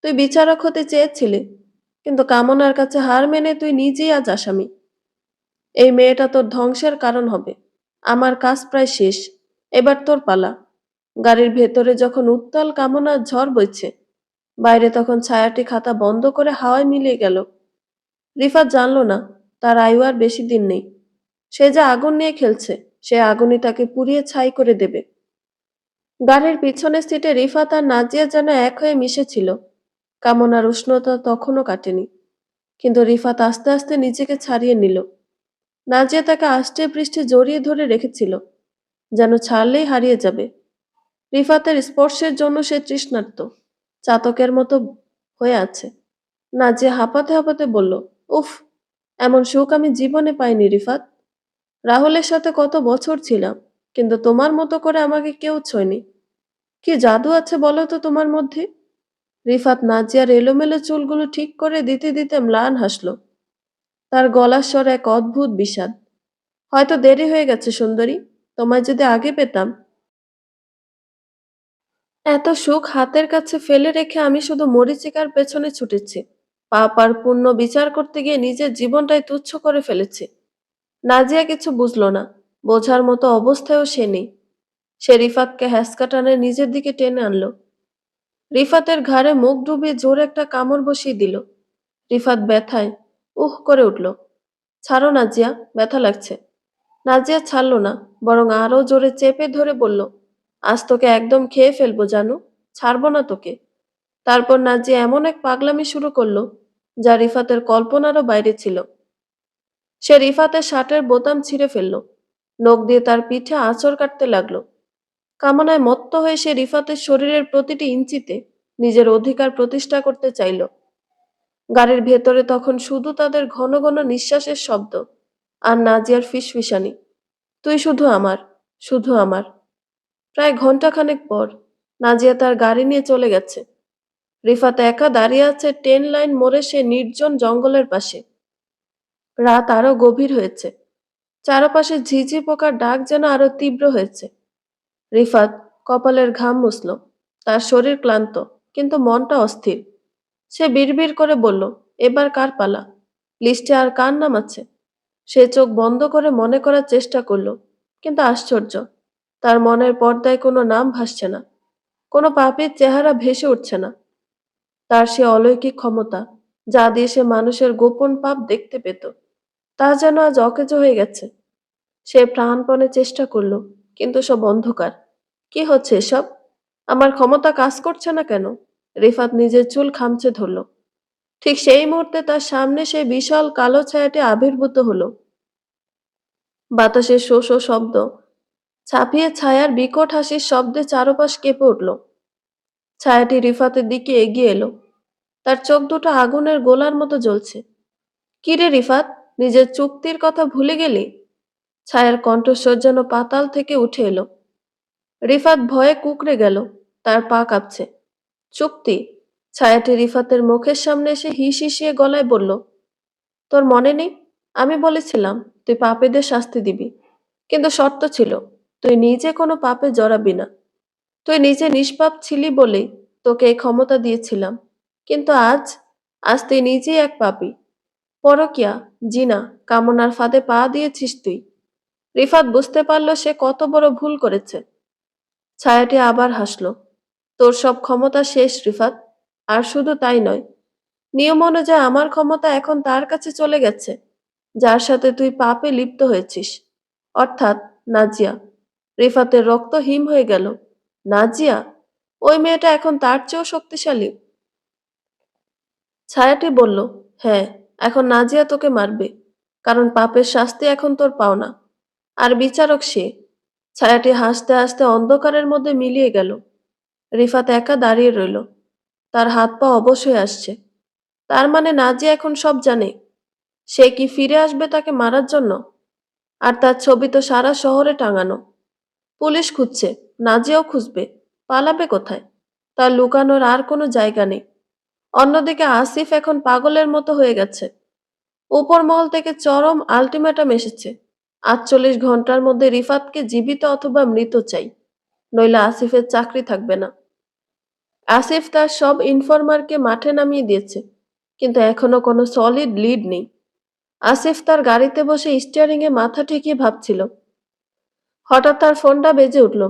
তুই বিচারক হতে চেয়েছিলি, কিন্তু কামনার কাছে হার মেনে তুই নিজেই আজ আসামি। এই মেয়েটা তোর ধ্বংসের কারণ হবে। আমার কাজ প্রায় শেষ, এবার তোর পালা। গাড়ির ভেতরে যখন উত্তাল কামনার ঝড় বইছে, বাইরে তখন ছায়াটি খাতা বন্ধ করে হাওয়ায় মিলিয়ে গেল। রিফাত জানল না তার আয়ু আর বেশি দিন নেই। সে যা আগুন নিয়ে খেলছে, সে আগুনই তাকে পুড়িয়ে ছাই করে দেবে। গাড়ির পিছনের সিটে রিফাত আর নাজিয়া যেন এক হয়ে মিশেছিল। কামনার উষ্ণতা তখনও কাটেনি, কিন্তু রিফাত আস্তে আস্তে নিজেকে ছাড়িয়ে নিল। নাজিয়া তাকে আষ্টে পৃষ্ঠে জড়িয়ে ধরে রেখেছিল, যেন ছাড়লেই হারিয়ে যাবে। রিফাতের স্পর্শের জন্য সে তৃষ্ণার্ত, চাতকের মতো হয়ে আছে। নাজিয়া হাঁপাতে হাঁপাতে বলল, উফ, এমন সুখ আমি জীবনে পাইনি রিফাত। রাহুলের সাথে কত বছর ছিলাম, কিন্তু তোমার মতো করে আমাকে কেউ ছোঁয়নি। কি জাদু আছে বলো তো তোমার মধ্যে? রিফাত নাজিয়ার এলোমেলো চুলগুলো ঠিক করে দিতে দিতে ম্লান হাসল। তার গলার স্বর এক অদ্ভুত বিষাদ। হয়তো দেরি হয়ে গেছে সুন্দরী, তোমায় যদি আগে পেতাম। এত সুখ হাতের কাছে ফেলে রেখে আমি শুধু মরীচিকার পেছনে ছুটেছি। পাপ আর পুণ্য বিচার করতে গিয়ে নিজের জীবনটাই তুচ্ছ করে ফেলেছি। নাজিয়া কিছু বুঝল না, বোঝার মতো অবস্থায়ও সে নেই। সে রিফাতকে হ্যাঁচকা টানে নিজের দিকে টেনে আনলো। রিফাতের ঘাড়ে মুখ ডুবিয়ে জোরে একটা কামড় বসিয়ে দিল। রিফাত ব্যথায় উহ করে উঠল। ছাড়ো নাজিয়া, ব্যথা লাগছে। নাজিয়া ছাড়ল না, বরং আরো জোরে চেপে ধরে বলল, আজ তোকে একদম খেয়ে ফেলবো জানু, ছাড়বো না তোকে। তারপর নাজিয়া এমন এক পাগলামি শুরু করলো, যা রিফাতের কল্পনারও বাইরে ছিল। সে রিফাতের শার্টের বোতাম ছিঁড়ে ফেলল, নখ দিয়ে তার পিঠে আঁচড় কাটতে লাগলো। কামনায় মত্ত হয়ে সে রিফাতের শরীরের প্রতিটি ইঞ্চিতে নিজের অধিকার প্রতিষ্ঠা করতে চাইল। গাড়ির ভেতরে তখন শুধু তাদের ঘন ঘন নিঃশ্বাসের শব্দ আর নাজিয়ার ফিসফিসানি। তুই শুধু আমার, শুধু আমার। প্রায় ঘন্টাখানেক পর নাজিয়া তার গাড়ি নিয়ে চলে গেছে। রিফাত একা দাঁড়িয়ে আছে ট্রেন লাইন মোড়ে সে নির্জন জঙ্গলের পাশে। রাত আরো গভীর হয়েছে। চারপাশে ঝিঝি পোকার ডাক যেন আরো তীব্র হয়েছে। রিফাত কপালের ঘাম মুছল। তার শরীর ক্লান্ত, কিন্তু মনটা অস্থির। সে বিড়বিড় করে বলল, এবার কার পালা? লিস্টে আর কার নাম আছে? সে চোখ বন্ধ করে মনে করার চেষ্টা করলো, কিন্তু আশ্চর্য, তার মনের পর্দায় কোনো নাম ভাসছে না, কোনো পাপীর চেহারা ভেসে উঠছে না। তার সে অলৌকিক ক্ষমতা, যা দিয়ে সে মানুষের গোপন পাপ দেখতে পেত, তা যেন আজ অকেজো হয়ে গেছে। সে প্রাণপণে চেষ্টা করলো, কিন্তু সব অন্ধকার। কি হচ্ছে এসব? আমার ক্ষমতা কাজ করছে না কেন? রিফাত নিজের চুল খামচে ধরল। ঠিক সেই মুহূর্তে তার সামনে সেই বিশাল কালো ছায়াটি আবির্ভূত হলো। বাতাসের শো শো শব্দ ছাপিয়ে ছায়ার বিকট হাসির শব্দে চারপাশ কেঁপে উঠল। ছায়াটি রিফাতের দিকে এগিয়ে এলো। তার চোখ দুটো আগুনের গোলার মতো জ্বলছে। কি রে রিফাত, নিজের চুক্তির কথা ভুলে গেলি? ছায়ার কণ্ঠস্বর যেন পাতাল থেকে উঠে এলো। রিফাত ভয়ে কুঁকড়ে গেল। তার পা কাঁপছে। চুক্তি? ছায়াটি রিফাতের মুখের সামনে এসে হিস হিসিয়ে গলায় বলল, তোর মনে নেই? আমি বলেছিলাম তুই পাপীদের শাস্তি দিবি, কিন্তু শর্ত ছিল তুই নিজে কোনো পাপে জড়াবি না। তুই নিজে নিষ্পাপ ছিলি বলেই তোকে এই ক্ষমতা দিয়েছিলাম। কিন্তু আজ, আজ তুই নিজেই এক পাপী। পরকিয়া, জিনা, কামনার ফাঁদে পা দিয়েছিস তুই। রিফাত বুঝতে পারল সে কত বড় ভুল করেছে। ছায়াটি আবার হাসল। তোর সব ক্ষমতা শেষ রিফাত। আর শুধু তাই নয়, নিয়ম অনুযায়ী আমার ক্ষমতা এখন তার কাছে চলে গেছে, যার সাথে তুই পাপে লিপ্ত হয়েছিস, অর্থাৎ নাজিয়া। রিফাতের রক্ত হিম হয়ে গেল। নাজিয়া? ওই মেয়েটা এখন তার চেয়েও শক্তিশালী? ছায়াটি বলল, হ্যাঁ, এখন নাজিয়া তোকে মারবে, কারণ পাপের শাস্তি এখন তোর পাওনা। আর বিচারক সে। ছায়াটি হাসতে হাসতে অন্ধকারের মধ্যে মিলিয়ে গেল। রিফাত একা দাঁড়িয়ে রইল। তার হাত পা অবশ হয়ে আসছে। তার মানে নাজিয়া এখন সব জানে। সে কি ফিরে আসবে তাকে মারার জন্য? আর তার ছবি তো সারা শহরে টাঙানো। পুলিশ খুঁজছে, নাজিয়াও খুঁজবে। পালাবে কোথায়? তার লুকানোর আর কোনো জায়গা নেই। অন্যদিকে আসিফ এখন পাগলের মতো হয়ে গেছে। উপর মহল থেকে চরম আলটিমেটাম এসেছে। ৪৮ ঘন্টার মধ্যে রিফাতকে জীবিত অথবা মৃত চাই, নইলে আসিফের চাকরি থাকবে না। আসিফ তার সব ইনফরমারকে মাঠে নামিয়ে দিয়েছে, কিন্তু এখনো কোনো সলিড লিড নেই। আসিফ তার গাড়িতে বসে স্টিয়ারিং এ মাথা ঠেকিয়ে ভাবছিল। হঠাৎ তার ফোনটা বেজে উঠল।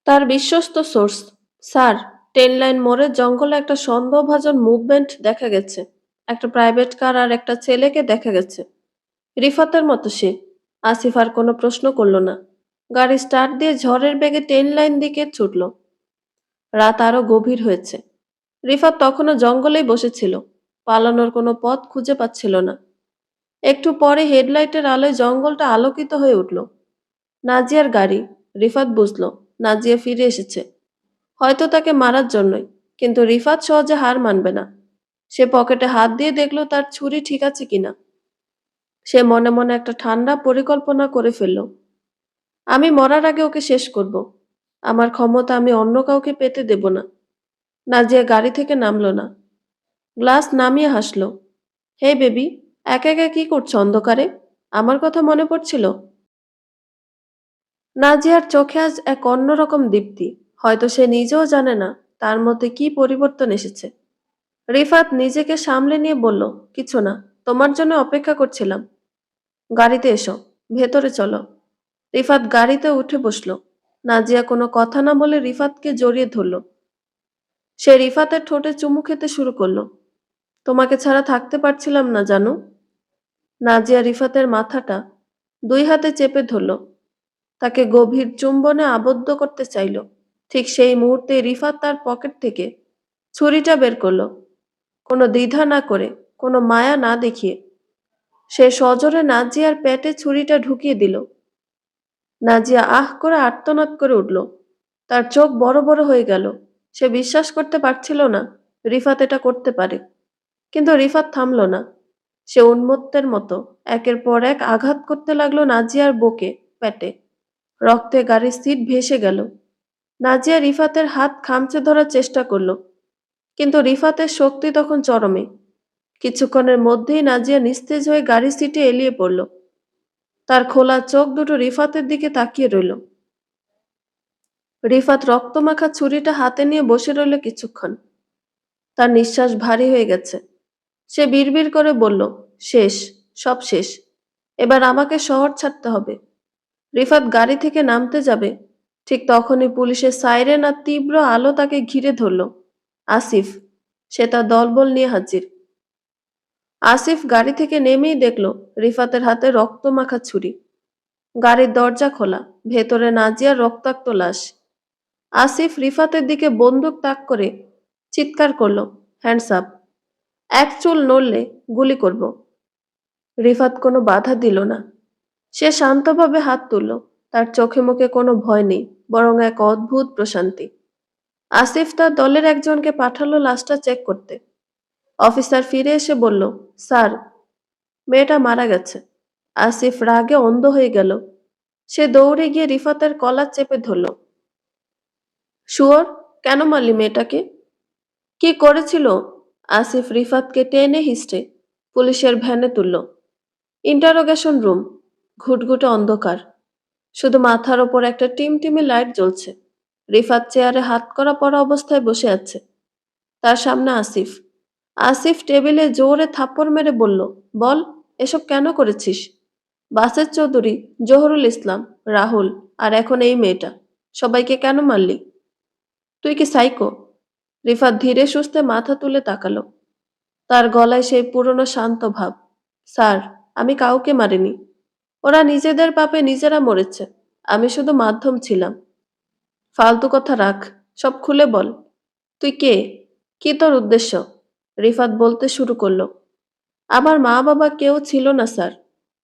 তার বিশ্বস্ত সোর্স, স্যার, 10 লাইন মোড়ের জঙ্গলে একটা সন্দেহভাজন মুভমেন্ট দেখা গেছে। একটা প্রাইভেট কার আর একটা ছেলেকে দেখা গেছে। রিফাতের মতো সে। আসিফ আর কোনো প্রশ্ন করল না। গাড়ি স্টার্ট দিয়ে ঝড়ের বেগে 10 লাইন দিকে ছুটল। রাত আরো গভীর হয়েছে। রিফাত তখনও জঙ্গলেই বসেছিল। পালানোর কোনো পথ খুঁজে পাচ্ছিল না। একটু পরে হেডলাইটের আলোয় জঙ্গলটা আলোকিত হয়ে উঠল। নাজিয়ার গাড়ি। রিফাত বুঝল নাজিয়া ফিরে এসেছে, হয়তো তাকে মারার জন্যই। কিন্তু রিফাত সহজে হার মানবে না। সে পকেটে হাত দিয়ে দেখল তার ছুরি ঠিক আছে কিনা। সে মনে মনে একটা ঠান্ডা পরিকল্পনা করে ফেলল। আমি মরার আগে ওকে শেষ করব। আমার ক্ষমতা আমি অন্য কাউকে পেতে দেব না। নাজিয়া গাড়ি থেকে নামলো না। গ্লাস নামিয়ে হাসলো। হে বেবি, একা একা কি করছো অন্ধকারে? আমার কথা মনে পড়ছিল? নাজিয়ার চোখে আজ এক অন্যরকম দীপ্তি। হয়তো সে নিজেও জানে না তার মধ্যে কি পরিবর্তন এসেছে। রিফাত নিজেকে সামলে নিয়ে বলল, কিছু না, তোমার জন্য অপেক্ষা করছিলাম। গাড়িতে এসো, ভেতরে চলো। রিফাত গাড়িতে উঠে বসলো। নাজিয়া কোনো কথা না বলে রিফাতকে জড়িয়ে ধরল। সে রিফাতের ঠোঁটে চুমু খেতে শুরু করলো। তোমাকে ছাড়া থাকতে পারছিলাম না জানো। নাজিয়া রিফাতের মাথাটা 2 হাতে চেপে ধরল। তাকে গভীর চুম্বনে আবদ্ধ করতে চাইল। ঠিক সেই মুহূর্তে রিফাত তার পকেট থেকে ছুরিটা বের করলো। কোনো দ্বিধা না করে, কোনো মায়া না দেখিয়ে সে সজোরে নাজিয়ার পেটে ছুরিটা ঢুকিয়ে দিল। নাজিয়া আহ করে আর্তনাদ করে উঠল। তার চোখ বড় বড় হয়ে গেল। সে বিশ্বাস করতে পারছিল না রিফাত এটা করতে পারে। কিন্তু রিফাত থামল না। সে উন্মত্তের মতো একের পর এক আঘাত করতে লাগলো নাজিয়ার বুকে, পেটে। রক্তে গাড়ির সিট ভেসে গেল। নাজিয়া রিফাতের হাত খামচে ধরার চেষ্টা করলো, কিন্তু রিফাতের শক্তি তখন চরমে। কিছুক্ষণের মধ্যেই নাজিয়া নিস্তেজ হয়ে গাড়ির সিটে এলিয়ে পড়ল। তার খোলা চোখ দুটো রিফাতের দিকে তাকিয়ে রইল। রিফাত রক্তমাখা ছুরিটা হাতে নিয়ে বসে রইল কিছুক্ষণ। তার নিঃশ্বাস ভারী হয়ে গেছে। সে বিড়বিড় করে বলল, শেষ, সব শেষ। এবার আমাকে শহর ছাড়তে হবে। রিফাত গাড়ি থেকে নামতে যাবে, ঠিক তখনই পুলিশের সাইরেন আর তীব্র আলো তাকে ঘিরে ধরল। আসিফ, সে তার দলবল নিয়ে হাজির। আসিফ গাড়ি থেকে নেমেই দেখল রিফাতের হাতে রক্তমাখা ছুরি। গাড়ির দরজা খোলা, ভেতরে নাজিয়ার রক্তাক্ত লাশ। আসিফ রিফাতের দিকে বন্দুক তাক করে চিৎকার করল, হ্যান্ডস আপ! এক চুল নড়লে গুলি করব। রিফাত কোনো বাধা দিল না। সে শান্তভাবে হাত তুলল। তার চোখে মুখে কোনো ভয় নেই, বরং এক অদ্ভুত প্রশান্তি। আসিফ তার দলের একজনকে পাঠালো লাশটা চেক করতে। অফিসার ফিরে এসে বলল, স্যার, মেয়েটা মারা গেছে। আসিফ রাগে অন্ধ হয়ে গেল। সে দৌড়ে গিয়ে রিফাতের কলার চেপে ধরল। শুয়োর, কেন মারলি মেয়েটাকে? কি করেছিল? আসিফ রিফাতকে টেনে হিস্টে পুলিশের ভ্যানে তুলল। ইন্টারোগেশন রুম, ঘুটঘুটে অন্ধকার, শুধু মাথার ওপর একটা টিমটিমে লাইট জ্বলছে। রিফাত চেয়ারে হাত করা পড়া অবস্থায় বসে আছে। তার সামনে আসিফ। আসিফ টেবিলে জোরে থাপ্পড় মেরে বলল, বল, এসব কেন করেছিস? বাসের চৌধুরী, জহুরুল ইসলাম, রাহুল, আর এখন এই মেয়েটা, সবাইকে কেন মারলি? তুই কি সাইকো? রিফাত ধীরে সুস্থে মাথা তুলে তাকালো। তার গলায় সেই পুরনো শান্ত ভাব। স্যার, আমি কাউকে মারিনি। ওরা নিজেদের পাপে নিজেরা মরেছে। আমি শুধু মাধ্যম ছিলাম। ফালতু কথা রাখ, সব খুলে বল। তুই কে? কি তোর উদ্দেশ্য? রিফাত বলতে শুরু করলো। আমার মা বাবা কেউ ছিল না স্যার।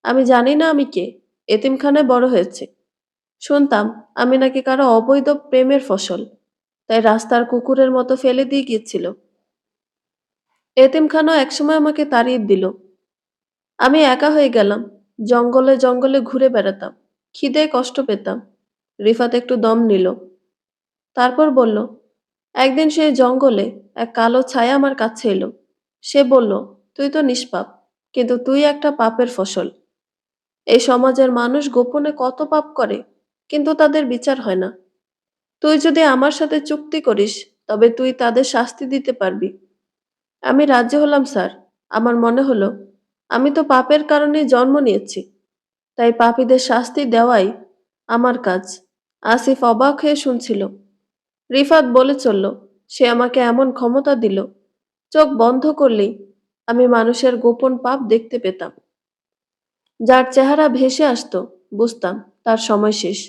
আমি জানি না আমি কে। এতিমখানায় বড় হয়েছে। শুনতাম আমি নাকি কারো অবৈধ প্রেমের ফসল, তাই রাস্তার কুকুরের মতো ফেলে দিয়ে গিয়েছিল। এতিমখানা একসময় আমাকে তাড়িয়ে দিল। আমি একা হয়ে গেলাম। জঙ্গলে জঙ্গলে ঘুরে বেড়াতাম। খিদে কষ্ট পেতাম। রিফাত একটু দম নিল। তারপর বলল, একদিন সেই জঙ্গলে এক কালো ছায়া আমার কাছে এলো। সে বলল, তুই তো নিষ্পাপ, কিন্তু তুই একটা পাপের ফসল। এই সমাজের মানুষ গোপনে কত পাপ করে, কিন্তু তাদের বিচার হয় না। তুই যদি আমার সাথে চুক্তি করিস, তবে তুই তাদের শাস্তি দিতে পারবি। আমি রাজি হলাম স্যার। আমার মনে হলো আমি তো পাপের কারণে জন্ম নিয়েছি, তাই পাপীদের শাস্তি দেওয়াই আমার কাজ। আসিফ অবাক হয়ে শুনছিল। রিফাত বলে চলল, সে আমাকে এমন ক্ষমতা দিল, চোখ বন্ধ করলেই আমি মানুষের গোপন পাপ দেখতে পেতাম। যার চেহারা ভেসে আসতো, বুঝতাম তার সময় শেষ।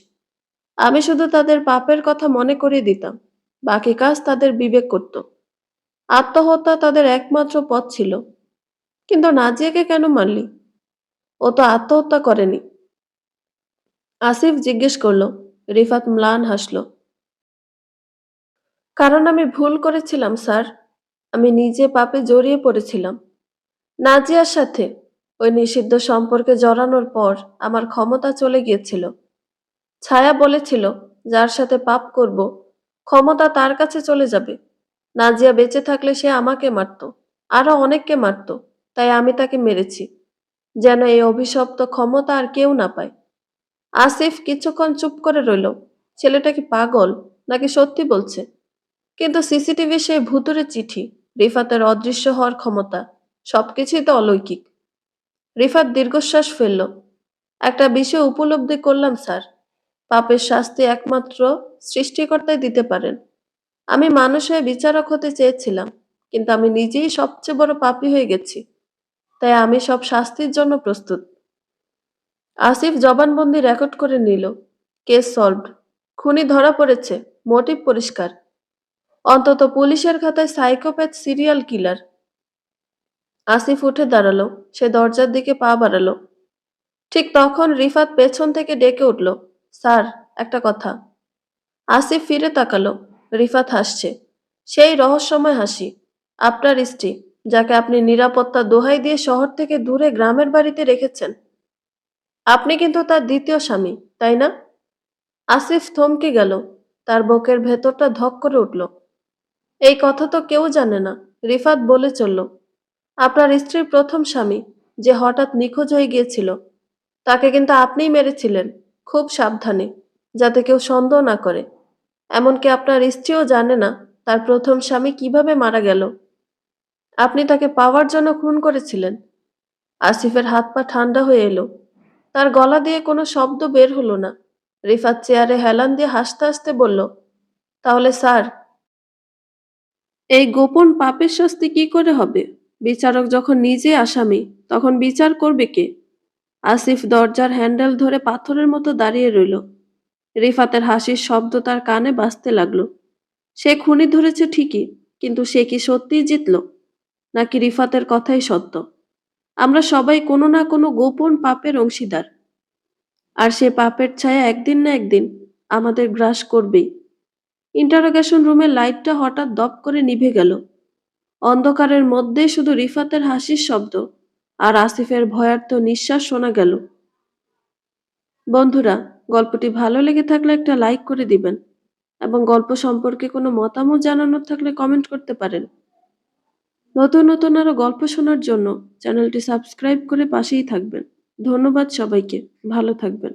আমি শুধু তাদের পাপের কথা মনে করিয়ে দিতাম। বাকি কাজ তাদের বিবেক করত। আত্মহত্যা তাদের একমাত্র পথ ছিল। কিন্তু নাজিয়াকে কেন মারলি? ও তো আত্মহত্যা করেনি। আসিফ জিজ্ঞেস করলো। রিফাত ম্লান হাসল। কারণ আমি ভুল করেছিলাম স্যার। আমি নিজে পাপে জড়িয়ে পড়েছিলাম। নাজিয়ার সাথে ওই নিষিদ্ধ সম্পর্কে জড়ানোর পর আমার ক্ষমতা চলে গিয়েছিল। ছায়া বলেছিল, যার সাথে পাপ করব, ক্ষমতা তার কাছে চলে যাবে। নাজিয়া বেঁচে থাকলে সে আমাকে মারত, আরো অনেককে মারত। তাই আমি তাকে মেরেছি, যেন এই অভিশপ্ত ক্ষমতা আর কেউ না পায়। আসিফ কিছুক্ষণ চুপ করে রইল। ছেলেটা কি পাগল, নাকি সত্যি বলছে? কিন্তু সিসিটিভি সেই ভুতুরে চিঠি, রিফাতের অদৃশ্য হওয়ার ক্ষমতা, সবকিছুই তো অলৌকিক। রিফাত দীর্ঘশ্বাস ফেলল। একটা বিষয় উপলব্ধি করলাম স্যার। পাপের শাস্তি একমাত্র সৃষ্টিকর্তাই দিতে পারেন। আমি মানুষ হয়ে বিচারক হতে চেয়েছিলাম, কিন্তু আমি নিজেই সবচেয়ে বড় পাপী হয়ে গেছি। তাই আমি সব শাস্তির জন্য প্রস্তুত। আসিফ জবানবন্দি রেকর্ড করে নিল। Case solved. খুনি ধরা পড়েছে, মোটিভ পরিষ্কার। অন্তত পুলিশের খাতায় সাইকোপ্যাথ সিরিয়াল কিলার। আসিফ উঠে দাঁড়ালো। সে দরজার দিকে পা বাড়ালো। ঠিক তখন রিফাত পেছন থেকে ডেকে উঠল, স্যার, একটা কথা। আসিফ ফিরে তাকালো। রিফাত হাসছে। সেই রহস্যময় হাসি। আপনার স্ত্রী, যাকে আপনি নিরাপত্তা দোহাই দিয়ে শহর থেকে দূরে গ্রামের বাড়িতে রেখেছেন, আপনি কিন্তু তার দ্বিতীয় স্বামী, তাই না? আসিফ থমকে গেল। তার বুকের ভেতরটা ধক করে উঠল। এই কথা তো কেউ জানে না, রিফাত বলে চলল। আপনার স্ত্রীর প্রথম স্বামী যে হঠাৎ নিখোঁজ হয়ে গিয়েছিল, তাকে কিন্তু আপনিই মেরেছিলেন, খুব সাবধানে, যাতে কেউ সন্দেহ না করে। এমনকি আপনার স্ত্রীও জানে না তার প্রথম স্বামী কিভাবে মারা গেল। আপনি তাকে পাওয়ার জন্য খুন করেছিলেন। আসিফের হাত পা ঠান্ডা হয়ে এলো। তার গলা দিয়ে কোনো শব্দ বের হলো না। রিফাত চেয়ারে হেলান দিয়ে হাসতে হাসতে বলল, তাহলে স্যার, এই গোপন পাপের শাস্তি কি করে হবে? বিচারক যখন নিজে আসামি, তখন বিচার করবে কে? আসিফ দরজার হ্যান্ডেল ধরে পাথরের মতো দাঁড়িয়ে রইল। রিফাতের হাসির শব্দ তার কানে বাজতে লাগলো। সে খুনি ধরেছে ঠিকই, কিন্তু সে কি সত্যিই জিতল, নাকি রিফাতের কথাই সত্য? আমরা সবাই কোনো না কোনো গোপন পাপের অংশীদার, আর সে পাপের ছায়া একদিন না একদিন আমাদের গ্রাস করবেই। ইন্টারোগেশন রুমের লাইটটা হঠাৎ দপ করে নিভে গেল। অন্ধকারের মধ্যে শুধু রিফাতের হাসির শব্দ আর আসিফের ভয়ার্ত নিঃশ্বাস শোনা গেল। বন্ধুরা, গল্পটি ভালো লেগে থাকলে একটা লাইক করে দিবেন, এবং গল্প সম্পর্কে কোনো মতামত জানানোর থাকলে কমেন্ট করতে পারেন। নতুন নতুন আরো গল্প শোনার জন্য চ্যানেলটি সাবস্ক্রাইব করে পাশেই থাকবেন। ধন্যবাদ সবাইকে। ভালো থাকবেন।